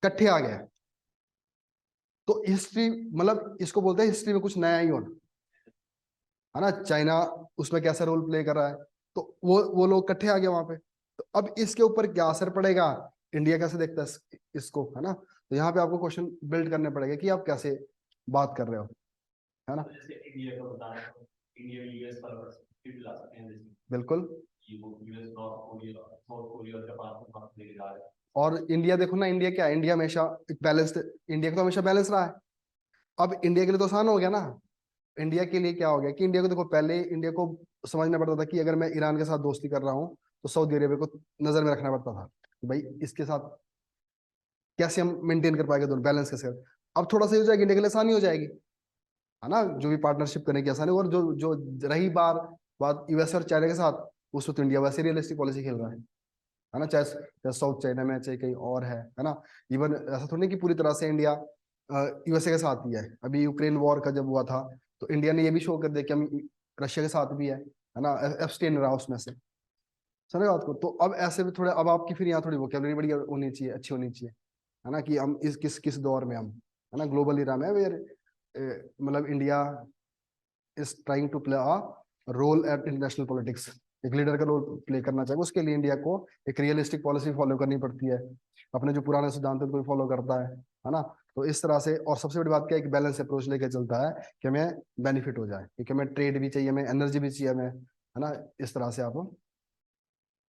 इकट्ठे आ गए। तो हिस्ट्री मतलब इसको बोलते हैं हिस्ट्री में कुछ नया ही होना, है ना। चाइना उसमें कैसा रोल प्ले कर रहा है, तो वो लोग इकट्ठे आ गए वहां पे। तो अब इसके ऊपर क्या असर पड़ेगा, इंडिया कैसे देखता है इसको, है ना। तो यहाँ पे आपको क्वेश्चन बिल्ड करने पड़ेगा कि आप कैसे बात कर रहे हो, है ना। जैसे इंडिया का बताना तो इंडिया में यूएस पर पर्सपेक्टिव ला सकते हैं, जैसे बिल्कुल। कि वो यूएस नॉर्थ कोरिया और जापान को मार्क्स लेके जा रहे हैं। और इंडिया देखो ना, इंडिया क्या है, इंडिया हमेशा एक बैलेंस, इंडिया का तो हमेशा बैलेंस रहा है। अब इंडिया के लिए तो आसान हो गया ना। इंडिया के लिए क्या हो गया कि इंडिया को देखो, पहले इंडिया को समझना पड़ता था कि अगर मैं ईरान के साथ दोस्ती कर रहा हूँ तो सऊदी अरेबिया को नजर में रखना पड़ता था कि भाई इसके साथ कैसे हम मेंटेन कर पाएंगे, दोनों बैलेंस कैसे अब थोड़ा सा हो जाएगी, इंडिया के लिए आसानी हो जाएगी, है ना। जो भी पार्टनरशिप करने की आसानी, और जो जो रही बात यूएस और चाइना के साथ, उस वक्त इंडिया वैसे रियलिस्टिक पॉलिसी खेल रहा है ना। चाहे साउथ चाइना में, चाहे कहीं और है ना। इवन ऐसा थोड़ी नहीं कि पूरी तरह से इंडिया यूएसए के साथ ही है। अभी यूक्रेन वॉर का जब हुआ था तो इंडिया ने ये भी शो कर दिया कि हम रशिया के साथ भी है ना, एब्सटेन रहा उसमें से। समझ बात को। तो अब ऐसे भी थोड़े, अब आपकी फिर यहाँ थोड़ी वोकैबुलरी बड़ी होनी चाहिए, अच्छी होनी चाहिए, है ना, कि हम इस किस किस दौर में हम, है ना, ग्लोबल इरा में वेयर मतलब India is trying to play a role at international politics. एक लीडर का रोल प्ले करना चाहिए, उसके लिए इंडिया को एक रियलिस्टिक पॉलिसी फॉलो करनी पड़ती है, अपने जो पुराने सिद्धांत उनको फॉलो करता है ना। तो इस तरह से, और सबसे बड़ी बात क्या है, एक बैलेंस अप्रोच लेके चलता है कि हमें बेनिफिट हो जाए, क्योंकि हमें ट्रेड भी चाहिए, हमें एनर्जी भी चाहिए, हमें, है ना। इस तरह से आप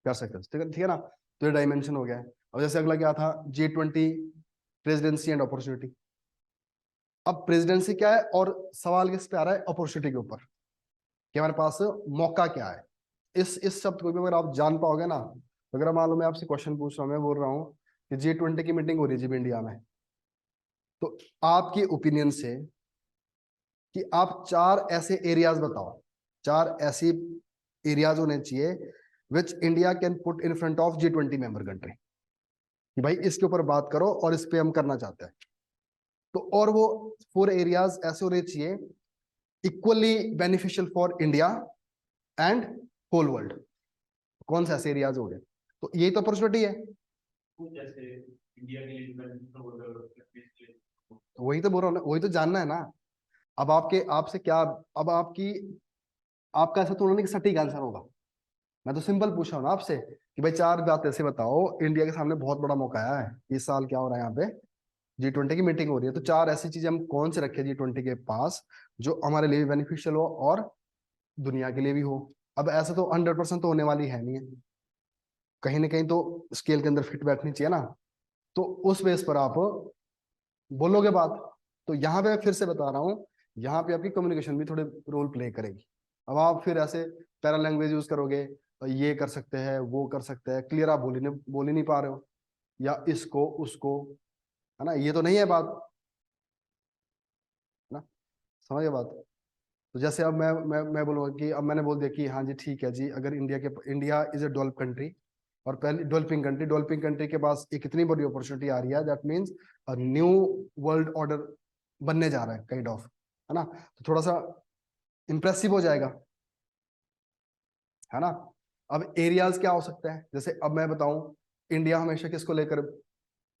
कर सकते हो, ठीक है ना। तो ये डायमेंशन हो गया है। अब जैसे अगला क्या था, G20 प्रेसिडेंसी एंड अपॉर्चुनिटी। अब प्रेसिडेंसी क्या है, और सवाल किस पे आ रहा है, अपॉर्चुनिटी के ऊपर, कि हमारे पास मौका क्या है। इस शब्द को भी अगर आप जान पाओगे ना, तो अगर मान लो मैं आपसे क्वेश्चन पूछ रहा हूँ, मैं बोल रहा हूँ कि G20 की मीटिंग हो रही है जी इंडिया में, तो आपकी ओपिनियन से कि आप चार ऐसे एरियाज बताओ, चार ऐसी एरियाज होने चाहिए which India can put in front of G20 member country, कि भाई इसके ऊपर बात करो और इस पे हम करना चाहते हैं। तो और वो 4 एरियाज ऐसे होने चाहिए equally beneficial for India and whole world. कौन से ऐसे एरियाज हो गए, तो यही तो अपॉर्चुनिटी है। कुछ जैसे इंडिया के लिए तो वही तो बोल रहा हूँ ना, वही तो जानना है ना। अब आपके आपसे क्या, अब आपका ऐसा तो उन्होंने सटीक आंसर होगा। मैं तो सिंपल पूछ रहा हूँ ना आपसे कि भाई चार बात ऐसे बताओ, इंडिया के सामने बहुत बड़ा मौका आया है इस साल, क्या हो रहा है यहाँ पे, G20 की मीटिंग हो रही है, तो चार ऐसी चीजें हम कौन से रखे G20 के पास जो हमारे लिए भी बेनिफिशियल हो और दुनिया के लिए भी हो। अब ऐसा तो 100% तो होने वाली है नहीं है, कहीं ना कहीं तो स्केल के अंदर फिट बैठनी चाहिए ना। तो उस बेस पर आप बोलोगे बात। तो यहाँ पे मैं फिर से बता रहा हूँ, यहाँ पे आपकी कम्युनिकेशन भी थोड़े रोल प्ले करेगी। अब आप फिर ऐसे पैरा लैंग्वेज यूज करोगे, ये कर सकते हैं, वो कर सकते हैं, क्लियर आप बोल ही नहीं पा रहे हो, या इसको उसको, है ना, ये तो नहीं है बात, है ना। समझ गए बात। तो जैसे अब मैं बोलूंगा कि अब मैंने बोल दिया कि हाँ जी ठीक है जी, अगर India is a develop country, और पहले डेवलपिंग कंट्री के पास एक इतनी बड़ी अपॉर्चुनिटी आ रही है, that means a new world order बनने जा रहा है काइंड ऑफ, है ना। तो थोड़ा सा इंप्रेसिव हो जाएगा, है ना। अब एरियाज क्या हो सकते हैं, जैसे अब मैं बताऊं, इंडिया हमेशा किसको लेकर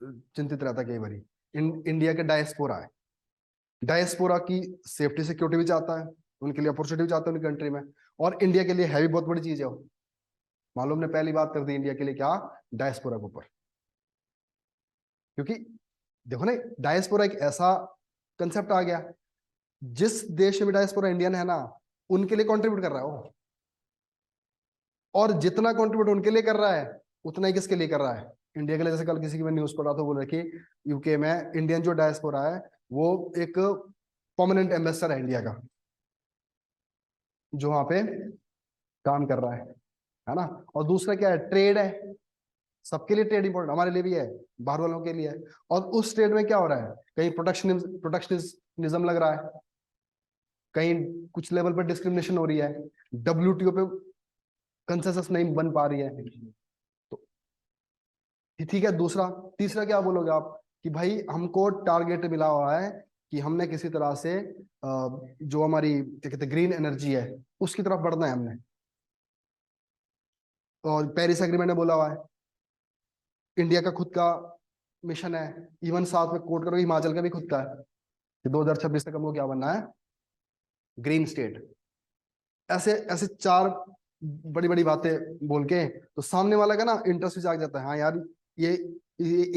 चिंतित रहता है कई बार, इंडिया के डायस्पोरा है, डायस्पोरा की सेफ्टी सिक्योरिटी भी चाहता है, उनके लिए अपॉर्चुनिटी भी चाहता है उनकी कंट्री में, और इंडिया के लिए है भी बहुत बड़ी चीज है वो। मालूम ने पहली बात कर दी इंडिया के लिए क्या, डायस्पोरा के ऊपर। क्योंकि देखो ना, डायस्पोरा एक ऐसा कंसेप्ट आ गया, जिस देश में डायस्पोरा इंडियन है ना, उनके लिए कंट्रीब्यूट कर रहा है वो, और जितना कंट्रीब्यूट उनके लिए कर रहा है उतना ही किसके लिए कर रहा है, इंडिया के लिए। जैसे कल किसी की मैं न्यूज पढ़ा तो बोल रहा कि यूके में इंडियन जो डायस्पोरा है वो एक परमानेंट एम्बेसडर है इंडिया का, जो वहां पे काम कर रहा है ना। और दूसरा क्या है, ट्रेड है, सबके लिए ट्रेड इंपॉर्टेंट, हमारे लिए भी है, बाहर वालों के लिए है। और उस ट्रेड में क्या हो रहा है, कहीं प्रोटेक्शनिज्म लग रहा है, कहीं कुछ लेवल पर डिस्क्रिमिनेशन हो रही है, WTO पे कंसेंसस नहीं बन पा रही है। तो ठीक है, दूसरा तीसरा क्या बोलोगे आप, कि भाई हमको टारगेट मिला हुआ है कि हमने किसी तरह से जो हमारी क्या कहते हैं ग्रीन एनर्जी है उसकी तरफ बढ़ना है हमने, और पेरिस एग्रीमेंट ने बोला हुआ है, इंडिया का खुद का मिशन है, इवन साथ में कोट करो हिमाचल का भी खुद का है कि 2026 तक हमको क्या बनना है, ग्रीन स्टेट। ऐसे ऐसे चार बड़ी बड़ी बातें बोल के तो सामने वाला का ना इंटरेस्ट भी जाग जाता है, हाँ यार ये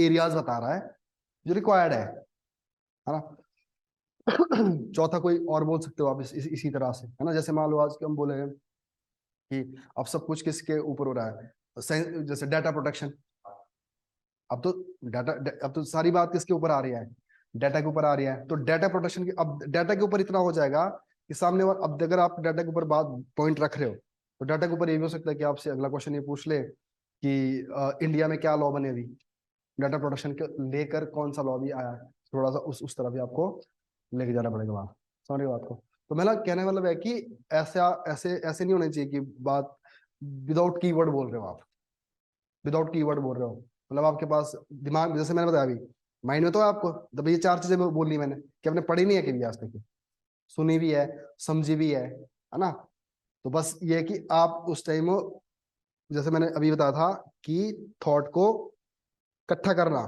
एरियाज बता रहा है जो रिक्वायर्ड है ना। चौथा कोई और बोल सकते हो आप इसी तरह से, है ना। जैसे मान लो आज के हम बोले कि अब सब कुछ किसके ऊपर हो रहा है, जैसे डाटा प्रोटेक्शन। अब तो अब तो सारी बात किसके ऊपर आ रही है, डाटा के ऊपर आ रही है। तो डाटा प्रोटेक्शन की अब डाटा के ऊपर इतना हो जाएगा कि सामने वाला, अब अगर आप डाटा के ऊपर बात पॉइंट रख रहे हो तो डाटा के ऊपर ये भी हो सकता है कि आपसे अगला क्वेश्चन ये पूछ ले कि इंडिया में क्या लॉ बने अभी डाटा प्रोटेक्शन के लेकर, कौन सा लॉ भी आया है। थोड़ा सा उस तरफ भी आपको लेके जाना पड़ेगा वहां, समझ रहे हो बात को। तो मेरा कहने मतलब है कि ऐसा ऐसे ऐसे नहीं होना चाहिए कि बात विदाउट कीवर्ड बोल रहे हो आप, विदाउट कीवर्ड बोल रहे हो, मतलब आपके पास दिमाग, जैसे मैंने बताया अभी माइंड में तो है आपको, जब ये चार चीजें बोली मैंने कि आपने पढ़ी नहीं है कभी आज तक, सुनी भी है, समझी भी है ना। तो बस ये है कि आप उस टाइम, जैसे मैंने अभी बताया था कि थॉट को इकट्ठा करना,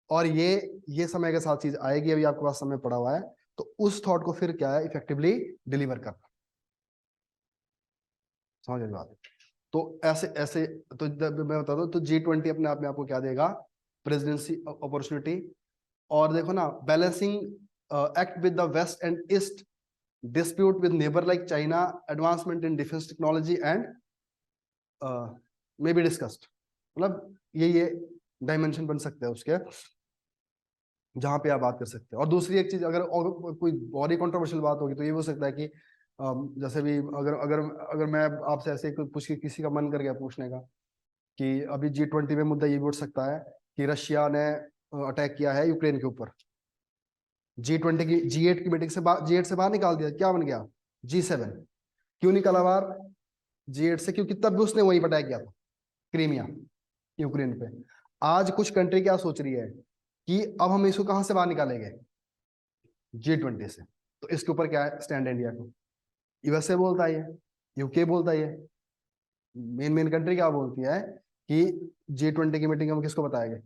और ये समय के साथ चीज आएगी, अभी आपके पास समय पड़ा हुआ है, तो उस थॉट को फिर क्या है इफेक्टिवली डिलीवर करना, समझ रहे बात। तो ऐसे ऐसे, तो मैं बता दूं तो G20 अपने आप में आपको क्या देगा, प्रेसिडेंसी अपॉर्चुनिटी। और देखो ना, balancing act with the west and east, dispute with neighbour like China, advancement in defence technology and may be discussed. मतलब ये डायमेंशन बन सकते हैं उसके, जहां पे आप बात कर सकते हैं। और दूसरी एक चीज, अगर और कोई और ही कंट्रोवर्शियल बात होगी तो ये हो सकता है कि जैसे भी अगर अगर अगर मैं आपसे ऐसे कुछ किसी का मन कर गया पूछने का कि अभी G20 में मुद्दा ये भी उठ सकता है कि रशिया ने अटैक किया है यूक्रेन के ऊपर, G20 की G8 की मीटिंग से G8 से बाहर निकाल दिया, क्या बन गया G7। क्यों निकाला बाहर G8 से, क्योंकि तब भी उसने वही अटैक किया था, क्रीमिया, यूक्रेन पे। आज कुछ कंट्री क्या सोच रही है कि अब हम इसको कहां से बाहर निकालेंगे, G20 से। तो इसके ऊपर क्या है स्टैंड इंडिया को, यूएसए बोलता है, यूके बोलता है, मेन मेन कंट्री क्या बोलती है कि G20 की मीटिंग हम किसको बताएंगे,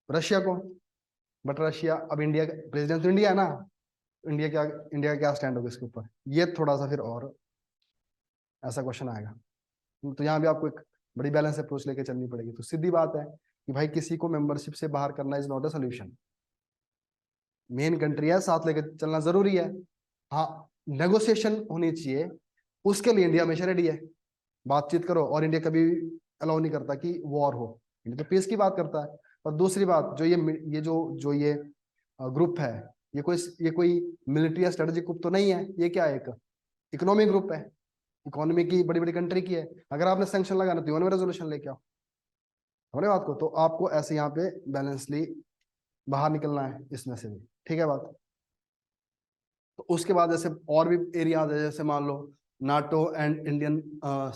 रशिया को। बट रशिया, अब इंडिया प्रेसिडेंट तो इंडिया है ना, इंडिया का क्या स्टैंड होगा इसके ऊपर, ये थोड़ा सा फिर और ऐसा क्वेश्चन आएगा। तो यहाँ भी आपको एक बड़ी बैलेंस अप्रोच लेके चलनी पड़ेगी। तो सीधी बात है कि भाई किसी को मेंबरशिप से बाहर करना is not a solution, main country है साथ लेके चलना जरूरी है। हाँ, नेगोशिएशन होनी चाहिए, उसके लिए इंडिया हमेशा रेडी है, बातचीत करो। और इंडिया कभी अलाउ नहीं करता कि वॉर हो, इंडिया तो पीस की बात करता है। और दूसरी बात, जो ये जो ये ग्रुप है, ये कोई मिलिट्री या स्ट्रेटेजिक ग्रुप तो नहीं है, ये क्या है, एक इकोनॉमिक ग्रुप है, इकोनॉमी की बड़ी बड़ी कंट्री की है। अगर आपने सैंक्शन लगाना तो यूएन में रेजोल्यूशन लेके आओ, समझ बात को। तो आपको ऐसे यहाँ पे बैलेंसली बाहर निकलना है इसमें से भी, ठीक है बात। तो उसके बाद जैसे और भी एरियाज है, जैसे मान लो NATO and Indian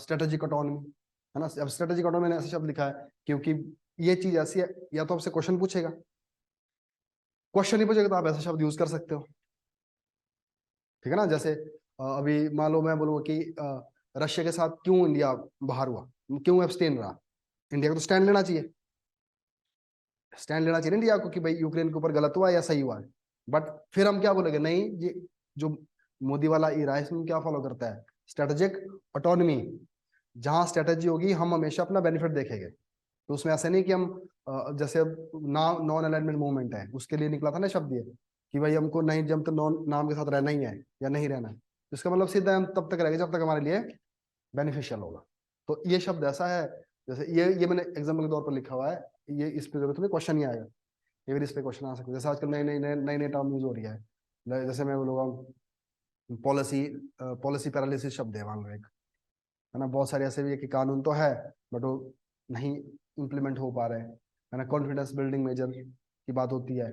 strategic autonomy, है ना। अब स्ट्रेटेजिक ऑटोनॉमी ने ऐसे शब्द लिखा है क्योंकि ये चीज ऐसी है, या तो आपसे क्वेश्चन पूछेगा, क्वेश्चन नहीं पूछेगा तो आप ऐसे शब्द यूज कर सकते हो, ठीक है ना। जैसे अभी मान लो मैं बोलूँगा कि रशिया के साथ क्यों इंडिया बाहर हुआ, क्यों एब्सटेन रहा, इंडिया को तो स्टैंड लेना चाहिए, स्टैंड लेना चाहिए इंडिया को कि भाई यूक्रेन के ऊपर गलत हुआ या सही हुआ है। बट फिर हम क्या बोलेंगे, नहीं ये जो मोदी वाला इरा है इसमें क्या फॉलो करता है, स्ट्रेटेजिक ऑटोनॉमी। जहां स्ट्रेटेजी होगी हम हमेशा अपना बेनिफिट देखेंगे। तो उसमें ऐसा नहीं कि हम जैसे नॉन अलाइनमेंट मूवमेंट है उसके लिए निकला था ना शब्द ये कि भाई हमको नहीं जब तक नॉन नाम के साथ रहना ही है या नहीं रहना है, तो इसका मतलब सीधा हम तब तक रहेंगे जब तक हमारे लिए बेनिफिशियल होगा। तो ये शब्द ऐसा है, जैसे ये मैंने एग्जाम्पल के तौर पर लिखा हुआ है, ये इस पे जरूरत नहीं, क्वेश्चन ही आएगा, ये भी इस पे क्वेश्चन आ सकता है। जैसे आजकल नई नई टर्म यूज हो रही है, जैसे मैं बोलूँगा पॉलिसी पॉलिसी पैरालिसिस शब्द है मान लो एक, है ना। बहुत सारे ऐसे भी है कि कानून तो है बट वो नहीं इम्प्लीमेंट हो पा रहे हैं, है ना। कॉन्फिडेंस बिल्डिंग मेजर की बात होती है,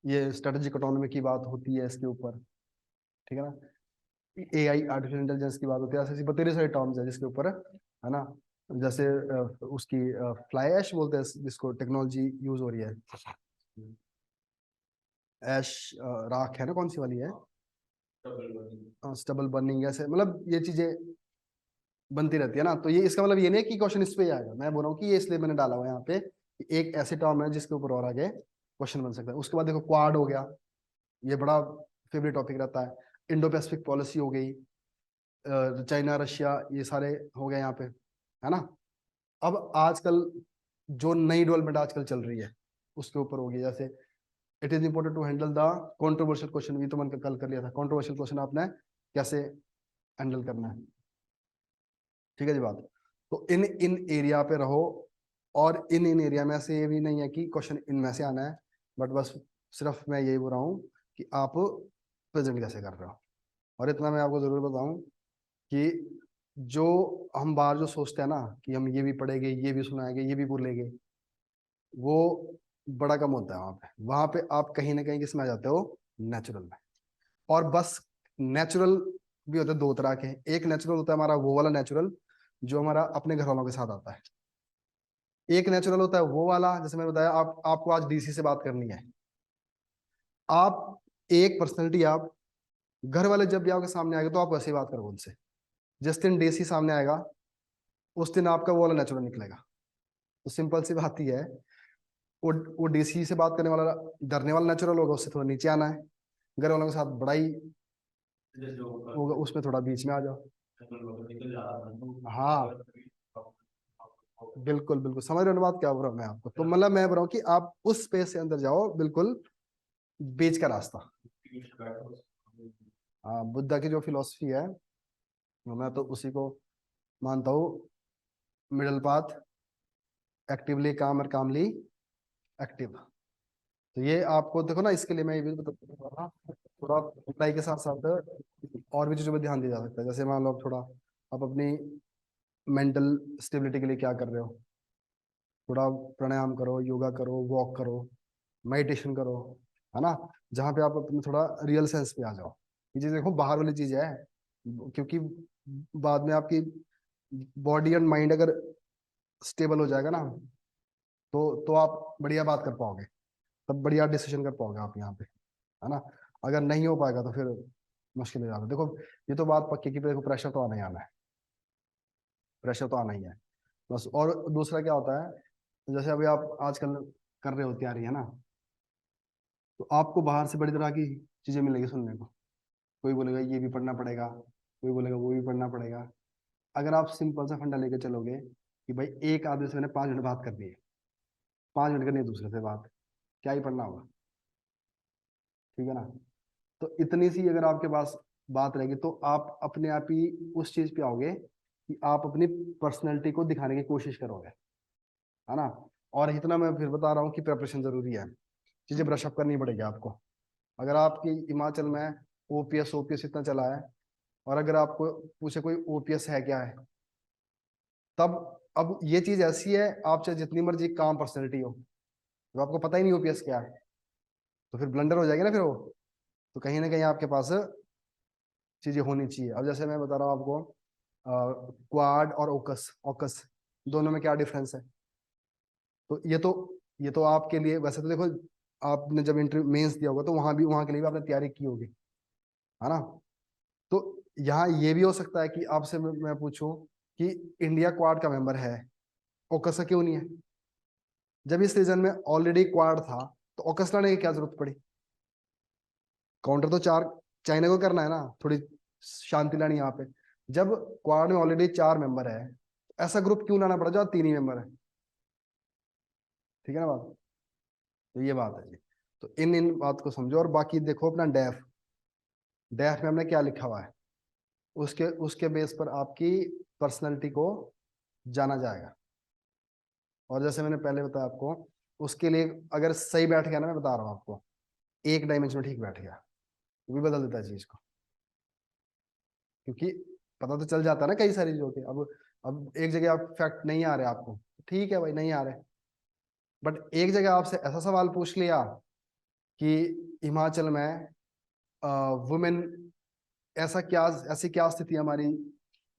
ये स्ट्रेटेजिक इकोनॉमी की बात होती है इसके ऊपर, ठीक है ना। AI आर्टिफिशियल इंटेलिजेंस की बात होती है, ऐसी बतेरे सारे टर्म्स है जिसके ऊपर, है ना। जैसे उसकी फ्लाई ऐश बोलते हैं जिसको टेक्नोलॉजी यूज हो रही है, ऐश राख है ना, कौन सी वाली है, स्टबल बर्निंग, ऐसे मतलब ये चीजें बनती रहती है ना। तो ये इसका मतलब ये नहीं कि क्वेश्चन इस पे ही आएगा, मैं बोल रहा हूँ कि ये इसलिए मैंने डाला हुआ है यहाँ पे कि एक ऐसे टर्म है जिसके ऊपर और आगे क्वेश्चन बन सकता है। उसके बाद देखो क्वाड हो गया, ये बड़ा फेवरेट टॉपिक रहता है। इंडो पैसिफिक पॉलिसी हो गई, चाइना रशिया ये सारे हो गए यहाँ पे, है ना। अब आजकल जो नई डेवलपमेंट आजकल चल रही है उसके ऊपर होगी, जैसे it is important to handle the controversial question, भी तो मैंने कल कर लिया था, कंट्रोवर्शियल क्वेश्चन आपने कैसे हैंडल करना है। ठीक है जी बात। तो इन इन एरिया पे रहो, और इन एरिया में से ये भी नहीं है कि क्वेश्चन इनमें से आना है, बट बस सिर्फ मैं यही बोल रहा हूँ कि आप प्रेजेंट कैसे कर रहे हो। और इतना मैं आपको जरूर बताऊं कि जो हम बाहर जो सोचते हैं ना कि हम ये भी पढ़ेंगे, ये भी सुनाएंगे, ये भी बोलेंगे, वो बड़ा कम होता है वहां पे आप कहीं ना कहीं किस में आ जाते हो, नेचुरल में। और बस नेचुरल भी होते हैं दो तरह के, एक नेचुरल होता है हमारा वो वाला नेचुरल जो हमारा अपने घर वालों के साथ आता है, एक नेचुरल होता है वो वाला जैसे मैंने बताया, आपको आज डीसी से बात करनी है, आप एक पर्सनैलिटी, आप घर वाले जब भी आपके सामने आएंगे तो आप वैसे ही बात करोगे उनसे, जिस दिन डीसी सामने आएगा उस दिन आपका वो वाला नेचुरल निकलेगा। तो सिंपल सी बात ही है, वो डीसी से बात करने वाला डरने वाला नेचुरल होगा, उससे थोड़ा नीचे आना है, घर वालों के साथ बड़ाई होगा उसमें थोड़ा बीच में आ जाओ। हाँ बिल्कुल बिल्कुल, समझ रहे हो ना बात क्या बोल रहा हूँ मैं आपको, तो मतलब मैं बोल रहा हूँ कि आप उस स्पेस से अंदर जाओ, बिल्कुल बीच का रास्ता। हाँ, बुद्धा की जो फिलोसफी है मैं तो उसी को मानता हूँ, मिडल पाथ, एक्टिवली काम और कामली एक्टिव। तो ये आपको देखो ना, इसके लिए मैं ये भी बता रहा हूँ, थोड़ा पढ़ाई के साथ साथ और भी चीजों पर ध्यान दिया जा सकता है। जैसे मान लो आप थोड़ा आप अपनी मेंटल स्टेबिलिटी के लिए क्या कर रहे हो, थोड़ा प्राणायाम करो, योगा करो, वॉक करो, मेडिटेशन करो, है ना, जहाँ पे आप अपने थोड़ा रियल सेंस पे आ जाओ। ये चीज देखो बाहर वाली चीज है, क्योंकि बाद में आपकी बॉडी एंड माइंड अगर स्टेबल हो जाएगा ना, तो आप बढ़िया बात कर पाओगे, तब बढ़िया डिसीजन कर पाओगे आप यहाँ पे, है ना। अगर नहीं हो पाएगा तो फिर मुश्किल हो जाता है। देखो ये तो बात पक्की की, देखो प्रेशर तो आना ही आना है, प्रेशर तो आना ही है बस। और दूसरा क्या होता है, जैसे अभी आप आजकल कर रहे हो तैयारी, है ना, तो आपको बाहर से बड़ी तरह की चीजें मिलेगी सुनने को, कोई बोलेगा ये भी पढ़ना पड़ेगा, कोई बोलेगा वो भी पढ़ना पड़ेगा। अगर आप सिंपल सा फंडा लेके चलोगे कि भाई एक आदमी से मैंने 5 मिनट बात करनी है, 5 मिनट करनी है दूसरे से बात, क्या ही पढ़ना होगा, ठीक है ना। तो इतनी सी अगर आपके पास बात रहेगी तो आप अपने आप ही उस चीज पे आओगे कि आप अपनी पर्सनैलिटी को दिखाने की कोशिश करोगे, है ना। और इतना मैं फिर बता रहा हूँ कि प्रिपरेशन जरूरी है, चीजें ब्रश अप करनी पड़ेगी आपको। अगर आपकी हिमाचल में ओपीएस ओपीएस इतना चला है, और अगर आपको पूछे कोई ओपीएस है क्या है, तब अब ये चीज ऐसी है, आप चाहे जितनी मर्जी काम पर्सनैलिटी हो, तो आपको पता ही नहीं ओपीएस क्या है, तो फिर ब्लंडर हो जाएगी ना फिर वो। तो कहीं ना कहीं आपके पास चीजें होनी चाहिए। अब जैसे मैं बता रहा हूँ आपको, क्वाड और ओकस, ओकस दोनों में क्या डिफरेंस है, तो ये तो आपके लिए वैसे तो देखो, आपने जब इंटरव्यू मेंस दिया होगा तो वहां के लिए भी आपने तैयारी की होगी, है ना। तो यहाँ ये भी हो सकता है कि आपसे मैं पूछूं कि इंडिया क्वाड का मेंबर है, ओकस का क्यों नहीं है, जब इस रीजन में ऑलरेडी क्वाड था, तो ओकस लाने की क्या जरूरत पड़ी। काउंटर तो चार चाइना को करना है ना, थोड़ी शांति लानी यहाँ पे। जब क्वाड में ऑलरेडी 4 मेंबर है, ऐसा ग्रुप क्यों लाना पड़ा जहाँ 3 ही मेंबर है, ठीक है ना बात। तो ये बात है जी। तो इन इन बात को समझो, और बाकी देखो अपना डेफ, डेफ में हमने क्या लिखा हुआ है, उसके उसके बेस पर आपकी पर्सनैलिटी को जाना जाएगा। और जैसे मैंने पहले बताया आपको, उसके लिए अगर सही बैठ गया ना, मैं बता रहा हूँ आपको, एक डायमेंशन में ठीक बैठ गया, वो भी बदल देता है चीज को। क्योंकि पता तो चल जाता है ना कई सारी चीजों के। अब एक जगह आप फैक्ट नहीं आ रहे आपको, ठीक है भाई नहीं आ रहे, बट एक जगह आपसे ऐसा सवाल पूछ लिया कि हिमाचल में वुमेन, ऐसा क्या, ऐसी क्या स्थिति है हमारी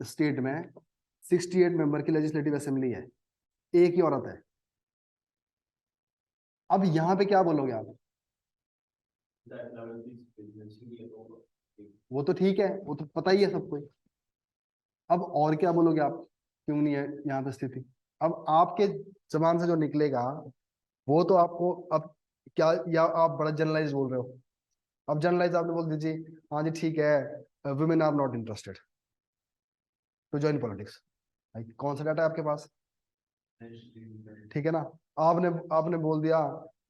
स्टेट में, 68 मेंबर की लेजिस्लेटिव असेंबली है, एक ही औरत है। अब यहाँ पे क्या बोलोगे आप, वो तो ठीक है, वो तो पता ही है सबको। अब और क्या बोलोगे आप, क्यों नहीं है यहाँ पे स्थिति। अब आपके जबान से जो निकलेगा वो तो आपको, अब क्या, या आप बड़ा जनरलाइज बोल रहे हो, अब जनरलाइज आपने बोल दीजिए, हाँ जी ठीक है, women are not interested to join politics. भाई कौन सा डाटा है आपके पास, ठीक है ना। आपने आपने बोल दिया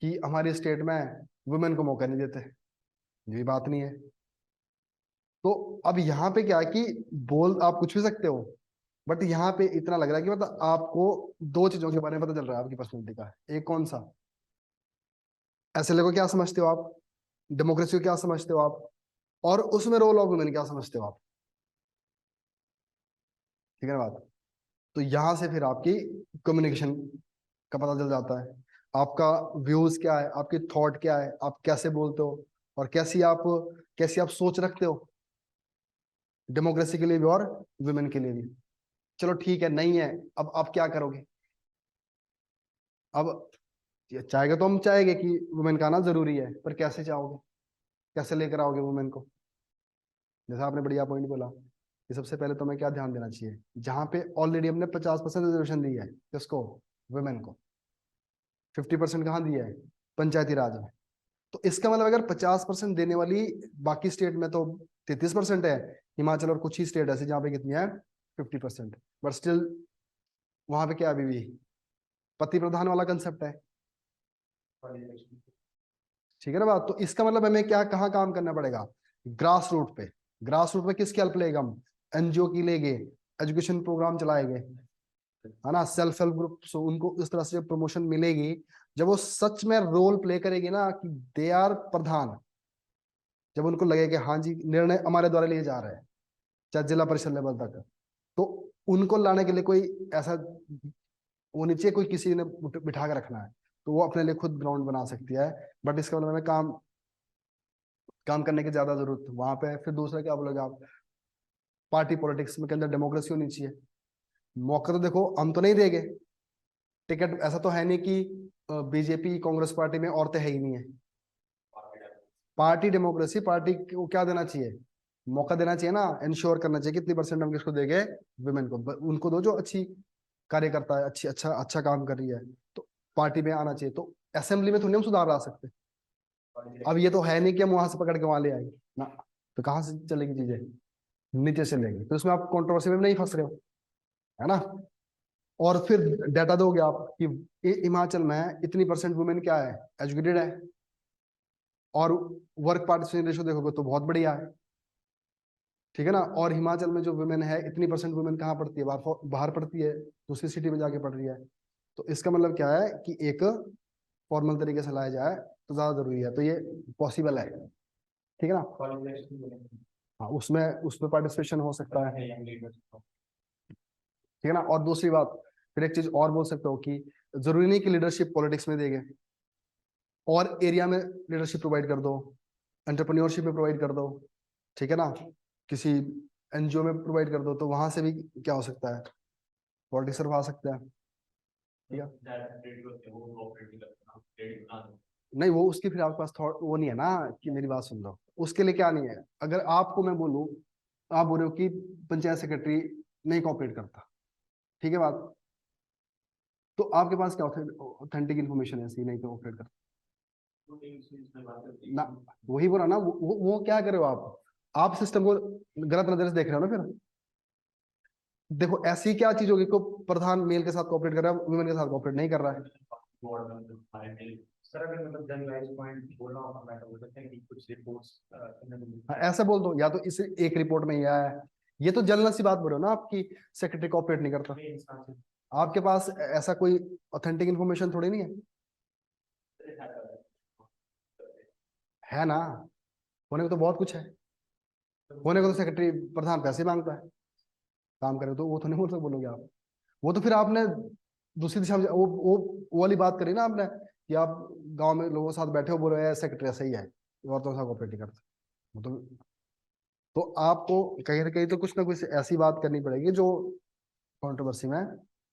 कि हमारी स्टेट में वुमेन को मौका नहीं देते, ये बात नहीं है। तो अब यहाँ पे क्या है कि बोल आप कुछ भी सकते हो, बट यहाँ पे इतना लग रहा है कि मतलब आपको दो चीजों के बारे में पता चल रहा है आपकी पर्सनैलिटी का। एक कौन सा, एसएलए को क्या समझते हो आप, डेमोक्रेसी को क्या समझते हो आप, और उसमें रोल ऑफ वुमेन क्या समझते हो आप। ठीक है ना बात। तो यहाँ से फिर आपकी कम्युनिकेशन का पता चल जाता है, आपका व्यूज क्या है, आपकी थॉट क्या है, आप कैसे बोलते हो, और कैसी आप सोच रखते हो, डेमोक्रेसी के लिए भी और वुमेन के लिए भी। चलो ठीक है, नहीं है, अब आप क्या करोगे। अब चाहेगा तो हम चाहेंगे कि वुमेन का आना जरूरी है, पर कैसे चाहोगे, कैसे लेकर आओगे वुमेन को। जैसा आपने बढ़िया पॉइंट बोला कि सबसे पहले तो हमें क्या ध्यान देना चाहिए, जहां पे ऑलरेडी हमने 50% रिजर्वेशन दी है किसको, वुमेन को। 50% कहाँ दिया है, पंचायती राज में। तो इसका मतलब अगर 50% देने वाली बाकी स्टेट में तो 33% है, हिमाचल और कुछ ही स्टेट ऐसे जहाँ पे कितनी है 50%, बट स्टिल वहां पे क्या अभी भी पति प्रधान वाला कंसेप्ट है। ठीक है ना बात। तो इसका मतलब हमें क्या कहाँ काम करना पड़ेगा, ग्रास रूट पे। ग्रास रूट पे किसकी हेल्प लेगा, हम एनजीओ की लेंगे, एजुकेशन प्रोग्राम चलाएंगे, है ना, सेल्फ हेल्प ग्रुप, सो उनको इस तरह से जब प्रमोशन मिलेगी, जब वो सच में रोल प्ले करेगी ना कि दे आर प्रधान, जब उनको लगे कि हाँ जी निर्णय हमारे द्वारा लिए जा रहे हैं, चाहे जिला परिषद लेवल तक, तो उनको लाने के लिए कोई ऐसा वो नीचे कोई किसी ने बिठा के रखना है, तो वो अपने लिए खुद ग्राउंड बना सकती है। बट इसका मतलब हमें काम काम करने की ज्यादा जरूरत वहां पे है। फिर दूसरा क्या बोलोगे आप, पार्टी पॉलिटिक्स में के अंदर डेमोक्रेसी होनी चाहिए। मौका तो देखो हम तो नहीं देंगे, टिकट ऐसा तो है नहीं कि बीजेपी कांग्रेस पार्टी में औरतें है ही नहीं है। पार्टी डेमोक्रेसी, पार्टी को क्या देना चाहिए, मौका देना चाहिए ना, इंश्योर करना चाहिए कितनी परसेंट हम किसको देंगे, वुमेन को। उनको दो जो अच्छी कार्य करता है, अच्छा अच्छा काम कर रही है, तो पार्टी में आना चाहिए। तो असेंबली में थोड़ी हम सुधार ला सकते। अब ये तो है नहीं कि हम वहां से पकड़ के वहां ले आएंगे ना, तो कहाँ से चलेगी चीजें, नीचे से लेंगे। तो इसमें आप कंट्रोवर्सी में नहीं फंस रहे हो, है ना। और फिर डाटा दोगे आप कि हिमाचल में इतनी परसेंट वुमेन क्या है, एजुकेटेड है, और वर्क पार्टिसिपेशन रेशो देखोगे तो बहुत बढ़िया है। ठीक है ना। और हिमाचल में जो वुमेन है, इतनी परसेंट वुमेन कहाँ पढ़ती है, बाहर बाहर पढ़ती है, दूसरी सिटी में जाके पढ़ रही है। तो इसका मतलब क्या है कि एक फॉर्मल तरीके से लाया जाए तो ज्यादा जरूरी है, तो ये पॉसिबल है। ठीक है ना। हाँ, उसमें उसमें पार्टिसिपेशन हो सकता है। ठीक है ना। और दूसरी बात, फिर एक चीज और बोल सकते हो कि जरूरी नहीं कि लीडरशिप पॉलिटिक्स में देंगे, और एरिया में लीडरशिप प्रोवाइड कर दो, एंटरप्रेन्योरशिप में प्रोवाइड कर दो। ठीक है ना, किसी एनजीओ में प्रोवाइड कर दो, तो वहां से भी क्या हो सकता है, पॉलिटिक्स आ सकता है। ठीक है। नहीं, वो उसकी फिर आपके पास थॉट वो नहीं है ना, कि मेरी बात सुन लो, उसके लिए क्या नहीं है। अगर आपको मैं बोलूं, आप बोल रहे हो कि पंचायत सेक्रेटरी नहीं कॉपरेट करता, ठीक है बात, तो आपके पास क्या ऑथेंटिक इन्फॉर्मेशन है ऐसी नहीं कॉपरेट करता ना। वही बोला ना, वो क्या कर रहे हो आप सिस्टम को गलत नजर से देख रहे हो ना। फिर देखो ऐसी क्या चीज होगी को प्रधान मेल के साथ कॉपरेट कर रहा है, वुमेन के साथ कॉपरेट नहीं कर रहा है। सर अगर मतलब जनरलाइज पॉइंट बोलना होगा मैं तो बोल सकते हैं कि कुछ रिपोर्ट्स हाँ, ऐसे बोल दो, या तो इस एक रिपोर्ट में ये आया है, ये तो जलना सी बात बोल रहे हो ना आपकी, सेक्रेटरी कॉपरेट नहीं करता। आपके पास ऐसा कोई ऑथेंटिक इन्फॉर्मेशन थोड़ी नहीं है ना। होने को तो बहुत कुछ है, होने को तो सेक्रेटरी प्रधान पैसे मांगता है काम करे, तो वो तो नहीं बोल सकते बोलोगे आप। वो तो फिर आपने दूसरी दिशा में वो वाली बात करी ना आपने, कि आप गांव में लोगों के साथ बैठे हो, बोल रहे हैं सेक्रेटरी ऐसा ही है, औरतों के साथ कॉपरेट नहीं करता। वो तो आपको कहीं ना कहीं तो कुछ ना कुछ ऐसी बात करनी पड़ेगी जो कंट्रोवर्सी में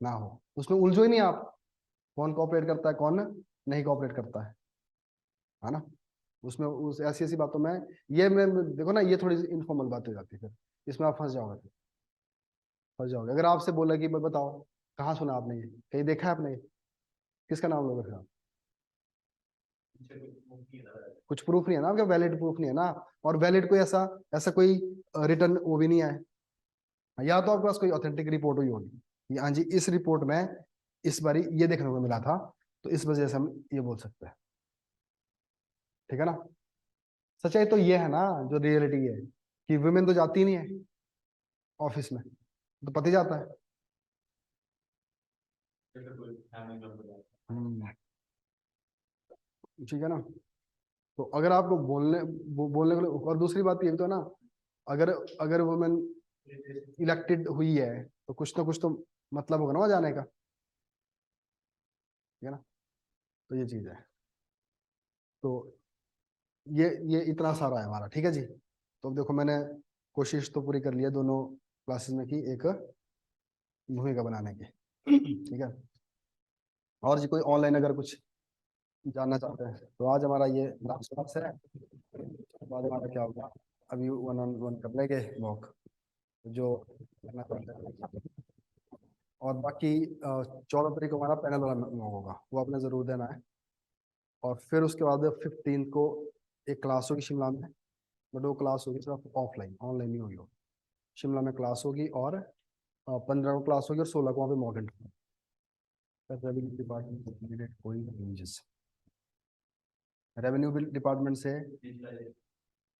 ना हो, उसमें उलझो ही नहीं आप, कौन कॉपरेट करता है कौन नहीं कॉपरेट करता है ना। उसमें उस ऐसी ऐसी बातों में ये मैं देखो ना, ये थोड़ी सी इनफॉर्मल बात हो जाती है, फिर इसमें आप फंस जाओगे। अगर आपसे बोला कि मैं बताओ कहाँ सुना आपने, ये कहीं देखा है आपने, किसका नाम लोगे फिर आप, कुछ प्रूफ नहीं है ना आपका, वैलिड प्रूफ नहीं है ना। और वैलिड कोई ऐसा ऐसा कोई रिटर्न वो भी नहीं है, या तो आपके पास कोई ऑथेंटिक रिपोर्ट हुई होगी कि हाँ जी इस रिपोर्ट में इस बारी ये देखने को मिला था, तो इस वजह से हम ये बोल सकते हैं। ठीक है ना। सच्चाई तो ये है ना, जो रियलिटी है कि वुमेन तो जाती नहीं है ऑफिस में, तो पति जाता है। हम्म, ठीक है ना। तो अगर आपको बोलने को, और दूसरी बात ये भी तो है ना, अगर अगर वुमेन इलेक्टेड हुई है तो कुछ ना कुछ तो मतलब होगा ना वहाँ जाने का। ठीक है ना। तो ये चीज है। तो ये इतना सारा है हमारा। ठीक है जी। तो अब देखो मैंने कोशिश तो पूरी कर लिया दोनों क्लासेस में की एक भूमिका बनाने की। ठीक है। और जी कोई ऑनलाइन अगर कुछ जानना चाहते हैं तो आज हमारा ये लास्ट क्लास है। बाद हमारा क्या होगा, अभी 1-on-1 कर लेंगे वॉक जो करना चाहते हैं। और बाकी 14 तारीख को हमारा पैनल वाला वॉक होगा, वो आपने जरूर देना है। और फिर उसके बाद 15 को एक क्लास होगी शिमला में, बट वो क्लास होगी सिर्फ ऑफलाइन, ऑनलाइन नहीं होगी वो। शिमला में क्लास होगी, और 15 को क्लास होगी, और 16 को वहाँ पे मॉक इंटरव्यू। रेवेन्यू डिपार्टमेंट कोई चेंजेस, रेवेन्यू डिपार्टमेंट से।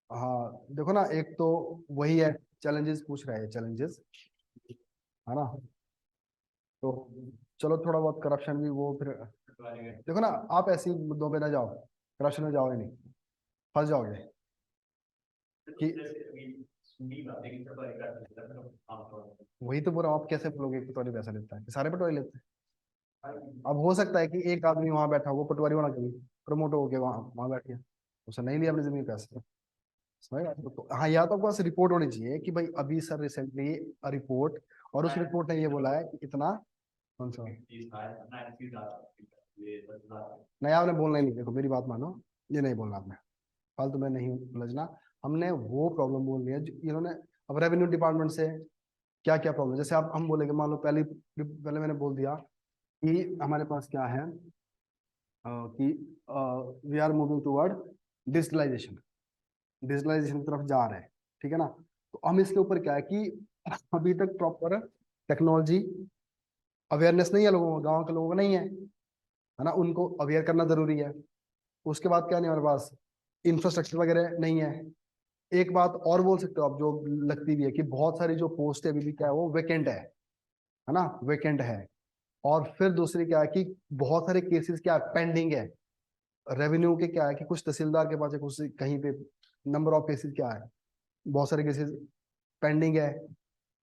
हाँ देखो ना, एक तो वही है, चैलेंजेस पूछ रहे हैं, चैलेंजेस है ना। तो चलो थोड़ा बहुत करप्शन भी वो फिर देखो ना, आप ऐसी मुद्दों पे ना जाओ, करप्शन में जाओ ही नहीं, फंस जाओगे कि वही तो बुरा। आप कैसे बोलोगे कि पटवारी पैसा लेता है, कि सारे पटवारी लेते हैं? अब हो सकता है कि एक आदमी वहां बैठा हो, वो पटवारी होना, कभी प्रमोट हो गया वहां वहां बैठ गया, उसने नहीं लिया अपनी जमीन पैसे। समझ रहे हो? तो हाँ, या तो आपके पास रिपोर्ट होनी चाहिए कि भाई अभी सर रिसेंटली रिपोर्ट, और उस रिपोर्ट ने ये बोला है कि इतना। कौन सा नहीं, आपने बोलना ही नहीं, देखो मेरी बात मानो, ये नहीं बोलना आपने, फालतू में नहीं उलझना। हमने वो प्रॉब्लम बोल रही है जो इन्होंने। अब रेवेन्यू डिपार्टमेंट से क्या क्या प्रॉब्लम, जैसे आप हम बोलेंगे, मान लो पहले पहले मैंने बोल दिया कि हमारे पास क्या है, कि we are moving toward digitalization, digitalization की तरफ जा रहे हैं। ठीक है ना। तो हम इसके ऊपर क्या है कि अभी तक प्रॉपर टेक्नोलॉजी अवेयरनेस नहीं है लोगों को, गाँव के लोगों को नहीं है ना, उनको अवेयर करना जरूरी है। उसके बाद क्या नहीं, हमारे पास इंफ्रास्ट्रक्चर वगैरह नहीं है। एक बात और बोल सकते हो आप, जो लगती भी है, कि बहुत सारी जो पोस्ट है अभी भी क्या है, वो वेकेंट है ना, वेकेंट है। और फिर दूसरी क्या है कि बहुत सारे केसेस क्या पेंडिंग है, रेवेन्यू के क्या है कि कुछ तहसीलदार के पास है, कुछ कहीं पे नंबर ऑफ केसेस क्या है, बहुत सारे केसेस पेंडिंग है,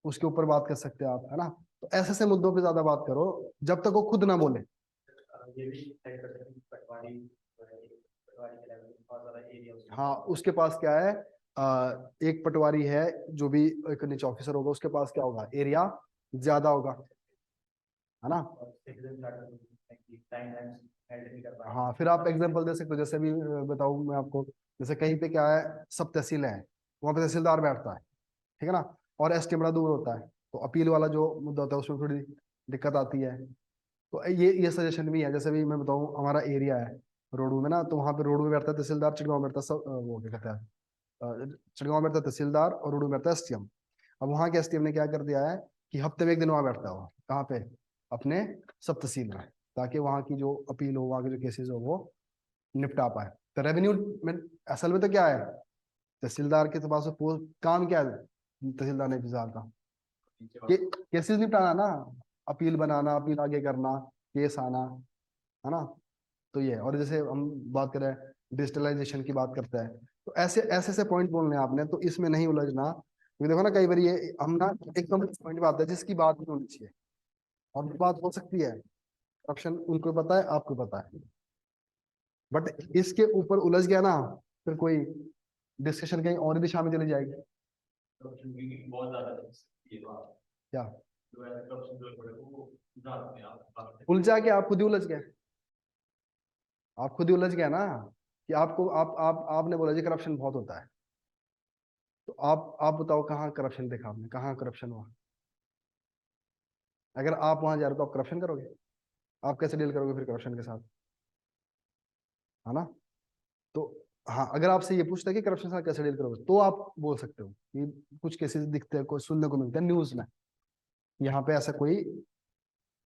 उसके ऊपर बात कर सकते हैं आप, है ना। तो ऐसे ऐसे मुद्दों पे ज्यादा बात करो जब तक वो खुद ना बोले। ये भी try कर सकते हैं, पटवारी के लेवल बहुत ज्यादा एरिया हाँ, उसके पास क्या है, एक पटवारी है, जो भी एक नीचे ऑफिसर होगा, उसके पास क्या होगा, एरिया ज्यादा होगा, है ना। हाँ, फिर आप एग्जांपल दे सकते हो, जैसे भी बताऊं मैं आपको, जैसे कहीं पे क्या है, सब तहसील है, वहां पे तहसीलदार बैठता है। ठीक है ना। और एसटी बड़ा दूर होता है, तो अपील वाला जो मुद्दा होता है उसमें थोड़ी दिक्कत आती है। तो ये सजेशन भी है, जैसे भी मैं बताऊं, हमारा एरिया है रोडू में ना, तो वहाँ पे रोडू में बैठता है तहसीलदार, चिड़गांव में बैठता है वो क्या कहता है, चिड़गांव में बैठता है तहसीलदार, और रोडू में बैठता है एसटीएम। अब वहाँ के एसटीएम ने क्या कर दिया है कि हफ्ते में एक दिन वहाँ बैठता है वो, कहाँ पे, अपने सब तहसील में, ताकि वहाँ की जो अपील हो, वहाँ के जो केसेस हो, वो निपटा पाए। तो रेवेन्यू में असल में तो क्या है, तहसीलदार के पास काम क्या है, तहसीलदार ने इंतजार का केसेस निपटाना ना, अपील बनाना, अपील आगे करना, केस आना, है ना। तो ये है। और जैसे हम बात करें, डिजिटलाइजेशन की बात करते हैं, तो ऐसे ऐसे ऐसे पॉइंट बोलने हैं आपने, तो इसमें नहीं उलझना, क्योंकि देखो ना कई बार ये हम ना एकदम पॉइंट बात है जिसकी बात नहीं होनी चाहिए, और बात हो सकती है, करप्शन उनको पता है, आपको पता है, बट इसके ऊपर उलझ गया ना, फिर कोई डिस्कशन कहीं और दिशा में चली जाएगी। बहुत ज्यादा ये तो आप क्या जो है corruption जो है वो जानते हैं आप उलझा के आप खुद ही उलझ गए, आप खुद ही उलझ गए ना, कि आपको आप आपने बोला जी करप्शन बहुत होता है, तो आप बताओ कहाँ करप्शन देखा आपने, कहाँ करप्शन हुआ। अगर आप वहां जा रहे हो तो आप करप्शन करोगे, आप कैसे डील करोगे फिर करप्शन के साथ, है ना। तो हाँ, अगर आपसे ये पूछता है कि करप्शन के साथ कैसे डील करोगे, तो आप बोल सकते हो कि कुछ केसेस दिखते हैं, कोई सुनने को मिलते हैं न्यूज में, यहाँ पे ऐसा कोई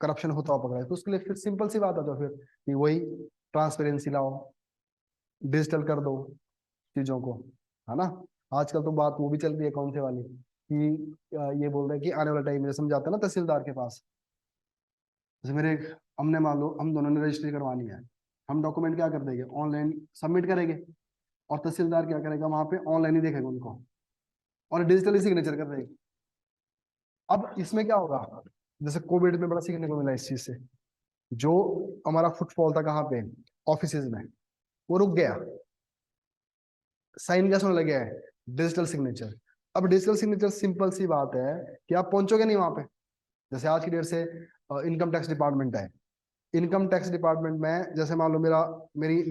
करप्शन होता हुआ पकड़ा है, तो उसके लिए फिर सिंपल सी बात है, तो फिर कि वही ट्रांसपेरेंसी लाओ, डिजिटल कर दो चीजों को, है ना। आजकल तो बात वो भी चल रही है कौन से वाली कि ये बोल रहे हैं कि आने वाला टाइम में समझाते हैं ना तहसीलदार के पास, जैसे मेरे हमने मान लो हम दोनों ने रजिस्ट्री करवानी है, हम डॉक्यूमेंट क्या कर देंगे, ऑनलाइन सबमिट करेंगे, और तहसीलदार क्या करेगा वहां पे, ऑनलाइन ही देखेगा उनको और डिजिटली सिग्नेचर कर देगा। अब इसमें क्या होगा, जैसे कोविड में बड़ा सीखने को मिला इस चीज से, जो हमारा फुटफॉल था कहाँ पे, ऑफिस में, वो रुक गया, साइन कैसे होने लगे है, डिजिटल सिग्नेचर। अब डिजिटल सिग्नेचर सिंपल सी बात है कि आप पहुंचोगे नहीं वहां पे। जैसे आज की डेट से इनकम टैक्स डिपार्टमेंट है, इनकम टैक्स डिपार्टमेंट में जैसे मान लो मेरा मेरी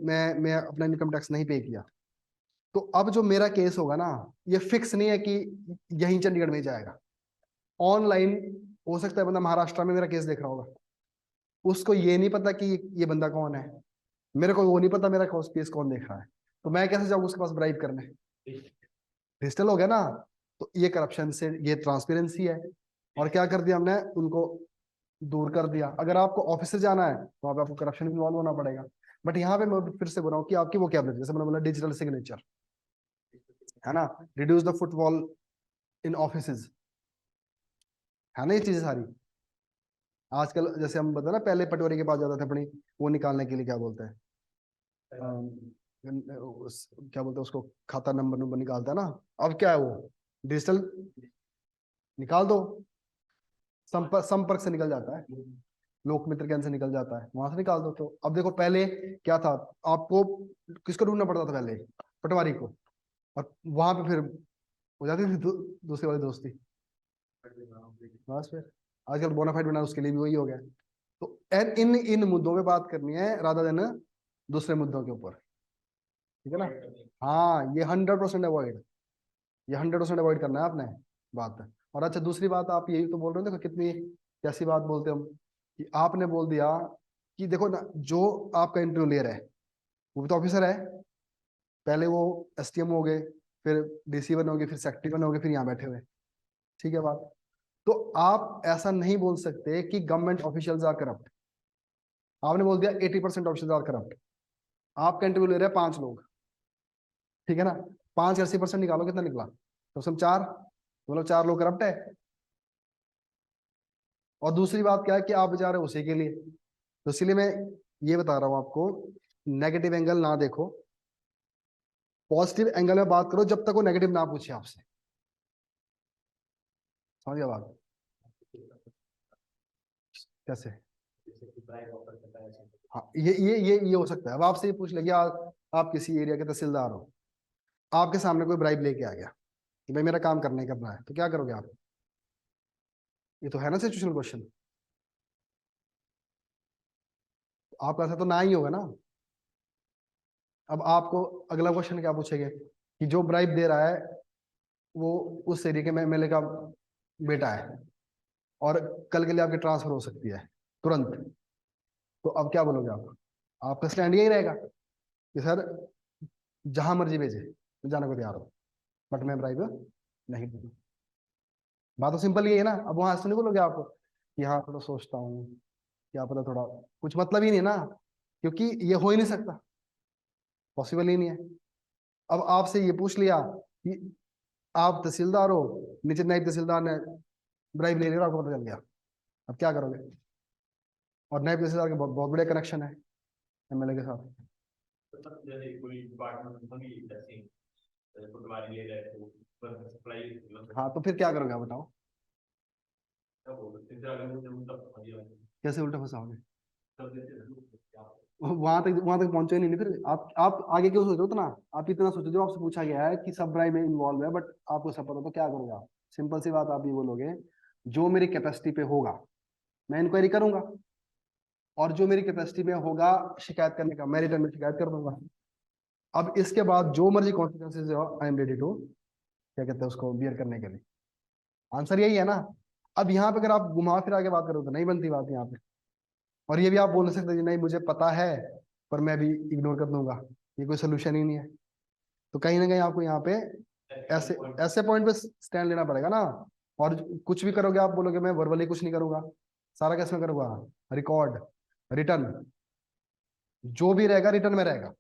मैं अपना इनकम टैक्स नहीं पे किया, तो अब जो मेरा केस होगा ना, ये फिक्स नहीं है कि यहीं चंडीगढ़ में ही जाएगा, ऑनलाइन हो सकता है बंदा महाराष्ट्र में मेरा केस देख रहा होगा, उसको ये नहीं पता कि ये बंदा कौन है, मेरे को वो नहीं पता मेरा केस कौन देख रहा है, तो मैं कैसे जाऊँ उसके पास ब्राइब करने, डिजिटल हो गया ना। तो ये करप्शन से, ये ट्रांसपेरेंसी है, और क्या कर दिया हमने उनको दूर कर दिया। अगर आपको ऑफिस से जाना है तो वहाँ पे आपको करप्शन में इन्वॉल्व होना पड़ेगा, बट यहाँ पे मैं फिर से बोल रहा हूँ कि आपकी वो क्या, जैसे मैंने बोला डिजिटल सिग्नेचर, है ना, reduce the footfall in offices, है ना, ये चीजें सारी। आजकल जैसे हम बता ना, पहले पटवारी के पास जाते थे अपनी वो निकालने के लिए, क्या बोलते हैं क्या बोलते हैं उसको, खाता नंबर नंबर निकालता है ना, अब क्या है वो डिजिटल, निकाल दो, संपर्क संपर्क से निकल जाता है, लोक मित्र कैन से निकल जाता है, वहां से निकाल दो। तो अब देखो पहले क्या था, आपको किसको ढूंढना पड़ता था पहले, पटवारी को, और वहां पे फिर हो जाती थी दूसरे वाली दोस्ती, बस फिर आजकल बोनाफाइड बना उसके लिए भी वही हो गया। तो इन इन मुद्दों पे बात करनी है राधा देन दूसरे मुद्दों के ऊपर, ठीक है ना। हाँ, ये 100% अवॉइड, ये 100% अवॉइड करना है आपने बात। और अच्छा दूसरी बात, आप यही तो बोल रहे हो, देखो कितनी कैसी बात बोलते हम, कि आपने बोल दिया कि देखो ना, जो आपका इंटरव्यू ले रहा है वो भी तो ऑफिसर है, पहले वो एसटीएम हो गए, फिर डीसी बन हो गए, फिर सेक्रेटरी बन हो गए, फिर यहाँ बैठे हुए, ठीक है बात। तो आप ऐसा नहीं बोल सकते कि गवर्नमेंट ऑफिशियल्स आर करप्ट, आपने बोल दिया 80% ऑफिशियल्स आर करप्ट, आपका इंटरव्यू ले रहे हैं 5 लोग, ठीक है ना, 5 80% निकालो, कितना निकला, तो सब 4, मतलब 4 लोग करप्ट है। और दूसरी बात क्या है कि आप बचा रहे हो उसी के लिए, तो इसलिए मैं ये बता रहा हूँ आपको, नेगेटिव एंगल ना देखो, पॉजिटिव एंगल में बात करो जब तक वो नेगेटिव ना पूछे आपसे, समझ गया बात कैसे। हाँ, ये हो सकता है, अब आपसे ये पूछ लेंगे, आप किसी एरिया के तहसीलदार हो, आपके सामने कोई ब्राइब लेके आ गया कि भाई मेरा काम करने करना है, तो क्या करोगे आप, ये तो है ना सिचुएशनल क्वेश्चन, आपका ऐसा तो ना ही होगा ना। अब आपको अगला क्वेश्चन क्या पूछेंगे कि जो ब्राइब दे रहा है वो उस एरिया के एमएलए का बेटा है, और कल के लिए आपकी ट्रांसफर हो सकती है तुरंत, तो अब क्या बोलोगे आप, आपका स्टैंड यही रहेगा कि सर जहां मर्जी भेजे मैं जाने को तैयार हूँ, बट मैं ब्राइब नहीं दूंगा। बात तो सिंपल ही है ना। अब वहां से नहीं बोलोगे आप कि हाँ थोड़ा सोचता हूँ, क्या पता थोड़ा, कुछ मतलब ही नहीं है ना, क्योंकि ये हो ही नहीं सकता, पॉसिबल ही नहीं है। अब आपसे ये पूछ लिया कि आप तहसीलदार हो, नीचे नायब तहसीलदार ने ब्राइब ले लिया, आपको पता चल गया, अब क्या करोगे। और नायब तहसीलदार के बहुत बहुत बड़े कनेक्शन है एमएलए के साथ। जैसे कोई डिपार्टमेंट हम ही जैसे फुटवारी ले रहे तो बस सप्लाई हाँ, तो फिर क्या करोगे आप बताओ, क्या बोलते हैं अगर मुझे उनका बढ़िया कैसे उल्टा फंसाओगे, सब देते वहां तक पहुंचे ही नहीं, फिर आप आगे क्यों सोच रहे हो इतना, आप इतना सोचो, जो आपसे पूछा गया है कि सब ब्राइब में इन्वॉल्व है, बट आपको सब पता, तो क्या करोगे आप, सिंपल सी बात, आप ये बोलोगे जो मेरी कैपेसिटी पे होगा मैं इंक्वायरी करूंगा, और जो मेरी कैपेसिटी में होगा शिकायत करने का, मैं रिटर्न में शिकायत कर दूंगा। अब इसके बाद जो मर्जी कॉन्सिक्वेंसेज हो, आई एम रेडी टू, क्या कहते हैं उसको, बियर करने के लिए। आंसर यही है ना। अब यहाँ पे अगर आप घुमा फिरा के बात करो तो नहीं बनती बात यहाँ पे, और ये भी आप बोल नहीं सकते जी नहीं मुझे पता है पर मैं भी इग्नोर कर दूंगा, ये कोई सोल्यूशन ही नहीं है। तो कहीं ना कहीं आपको यहाँ पे ऐसे ऐसे पॉइंट पे स्टैंड लेना पड़ेगा ना। और कुछ भी करोगे, आप बोलोगे मैं वर्बली कुछ नहीं करूंगा, सारा कैसे में करूंगा, रिकॉर्ड, रिटर्न, जो भी रहेगा रिटर्न में रहेगा।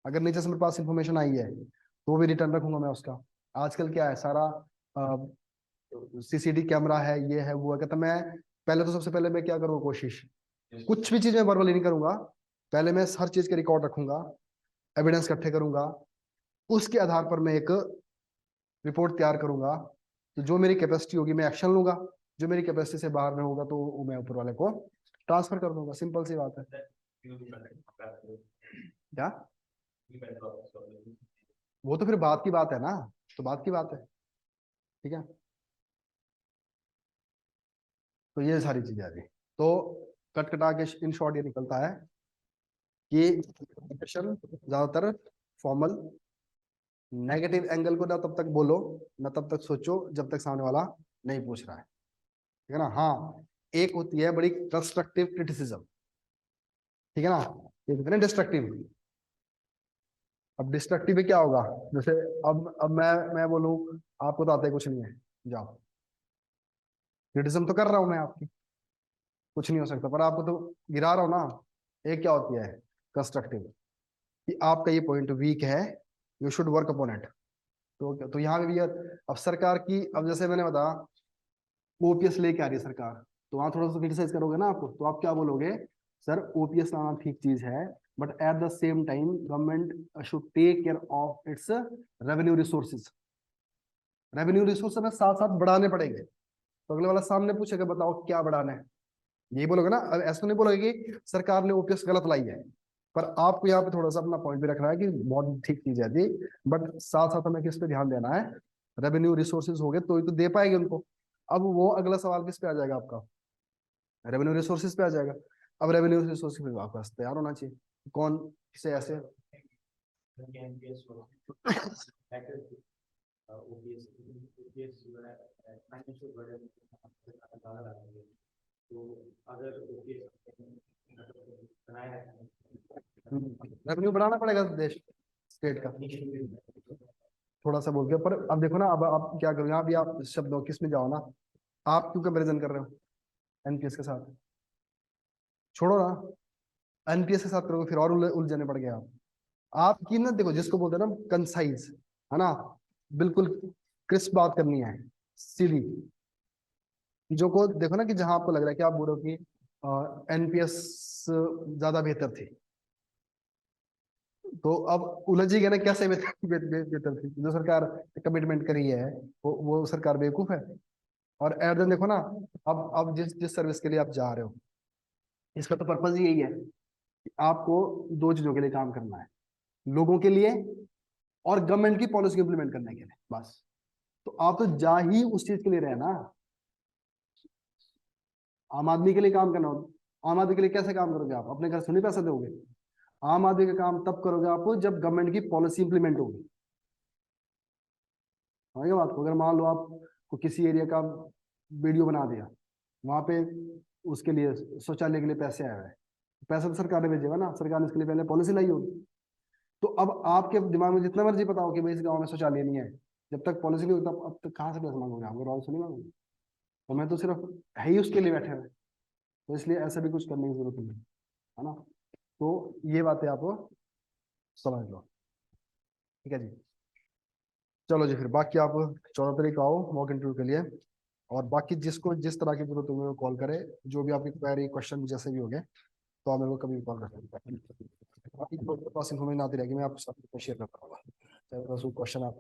अगर नीचे से मेरे पास इंफॉर्मेशन आई है तो भी रिटर्न रखूंगा मैं उसका। आजकल क्या है, सारा सीसीडी कैमरा है, ये है वो है, कहता मैं पहले तो सबसे पहले मैं क्या करूँगा, कोशिश कुछ भी चीज मैं वर्बली नहीं करूंगा, पहले मैं हर चीज के रिकॉर्ड रखूंगा, एविडेंस इकट्ठे करूंगा, उसके आधार पर मैं एक रिपोर्ट तैयार करूंगा। तो जो मेरी कैपेसिटी होगी मैं एक्शन लूंगा, जो मेरी कैपेसिटी से बाहर में होगा तो वो मैं ऊपर वाले को ट्रांसफर कर दूंगा। सिंपल सी बात है। क्या, वो तो फिर बात की बात है ना, तो बात की बात है, ठीक है। तो ये सारी चीजें आ गई। तो कट कटा के इन शॉर्ट ये निकलता है कि क्वेश्चन ज्यादातर फॉर्मल, नेगेटिव एंगल को ना तब तक बोलो ना तब तक सोचो जब तक सामने वाला नहीं पूछ रहा है, ठीक है ना। हाँ, एक होती है बड़ी कंस्ट्रक्टिव क्रिटिसिज्म, ठीक है ना, एक होती है ना डिस्ट्रक्टिव। अब डिस्ट्रक्टिव में क्या होगा, जैसे अब मैं बोलूं आपको तो आता है कुछ नहीं है, जाओ, क्रिटिसिज्म तो कर रहा हूं मैं आपकी, कुछ नहीं हो सकता, पर आपको तो गिरा रहा हूं ना। एक क्या होती है कंस्ट्रक्टिव, कि आपका ये पॉइंट वीक है, you should work upon it. तो यहाँ पे भी अब सरकार की, अब जैसे मैंने बताया ओपीएस लेके आ रही है सरकार, तो वहां थोड़ा सा क्रिटिसाइज करोगे ना आपको, तो आप क्या बोलोगे, सर ओपीएस लाना ठीक चीज है, but at the same time government should take care of its revenue resources. Revenue resource हमें साथ साथ बढ़ाने पड़ेंगे। तो अगले वाला सामने पूछेगा बताओ क्या बढ़ाना है, यही बोलोगे ना। अब ऐसा नहीं बोलोगे कि सरकार ने ओपीएस गलत लाई है, पर आपको यहाँ पे थोड़ा सा अपना पॉइंट भी रखना है कि बहुत ठीक चीज है जी, बट साथ साथ हमें किस पे ध्यान देना है, रेवेन्यू रिसोर्सेज हो गए तो ही तो दे पाएंगे उनको। अब वो अगला सवाल किस पे आ जाएगा आपका, रेवेन्यू रिसोर्सेज पे आ जाएगा। अब रेवेन्यू रिसोर्सेज पे आपके पास तैयार होना चाहिए, कौन से ऐसे रेवेन्यू बढ़ाना पड़ेगा देश स्टेट का, थोड़ा सा बोल के। पर अब देखो ना, अब आप क्या करो, यहाँ भी आप शब्दों किस में जाओ ना, आप क्यों कंपेरिजन कर रहे हो एनपीएस के साथ, छोड़ो ना, एनपीएस के साथ करोगे फिर और उलझने पड़ गए आप की ना। देखो जिसको बोलते हैं ना कंसाइज, है ना, बिल्कुल क्रिस्प बात करनी है, सीधी, जो को देखो ना कि जहां आपको लग रहा है कि आप बोलो कि एनपीएस ज्यादा बेहतर थी, तो अब उलझी गए ना, कैसे बेहतर थी, जो सरकार कमिटमेंट करी है वो सरकार बेवकूफ है। और एट देखो ना, अब जिस जिस सर्विस के लिए आप जा रहे हो, इसका तो पर्पज ही यही है कि आपको दो चीजों के लिए काम करना है, लोगों के लिए और गवर्नमेंट की पॉलिसी इंप्लीमेंट करने के लिए, बस। तो आप तो जा ही उस चीज के लिए रहे ना, आम आदमी के लिए काम करना हो। आम आदमी के लिए कैसे काम करोगे आप, अपने घर से नहीं पैसा दोगे। आम आदमी का काम तब करोगे आप जब गवर्नमेंट की पॉलिसी इंप्लीमेंट होगी। समझ बात को, अगर मान लो आपको किसी एरिया का वीडियो बना दिया, वहां पे उसके लिए शौचालय के लिए पैसे आए हैं, पैसा तो सरकार ने भेजेगा ना, सरकार ने इसके लिए पहले पॉलिसी लाई होगी। तो अब आपके दिमाग में जितना मर्जी बताओ कि भाई इस गांव में शौचालय नहीं है, जब तक पॉलिसी नहीं होती तब अब तक कहाँ से पैसे मांगोगे, आपको रॉयल से नहीं मांगोगे। तो मैं तो सिर्फ है ही उसके लिए बैठे हैं, तो इसलिए ऐसा भी कुछ करने की जरूरत नहीं है ना। तो ये बातें आप समझ लो, ठीक है जी। चलो जी, फिर बाकी आप 14 तारीख को आओ मॉक इंटरव्यू के लिए, और बाकी जिसको जिस तरह की जरूरत होगी वो कॉल करे, जो भी आपकी क्वेरी क्वेश्चन जैसे भी हो गए तो आप मेरे को कभी भी कॉल कर सकते हैं। बाकी तो मेरे पास इन्फॉर्मेशन आती रहेगी, मैं आपके साथ शेयर करता रहूँगा, चाहे बस वो क्वेश्चन आप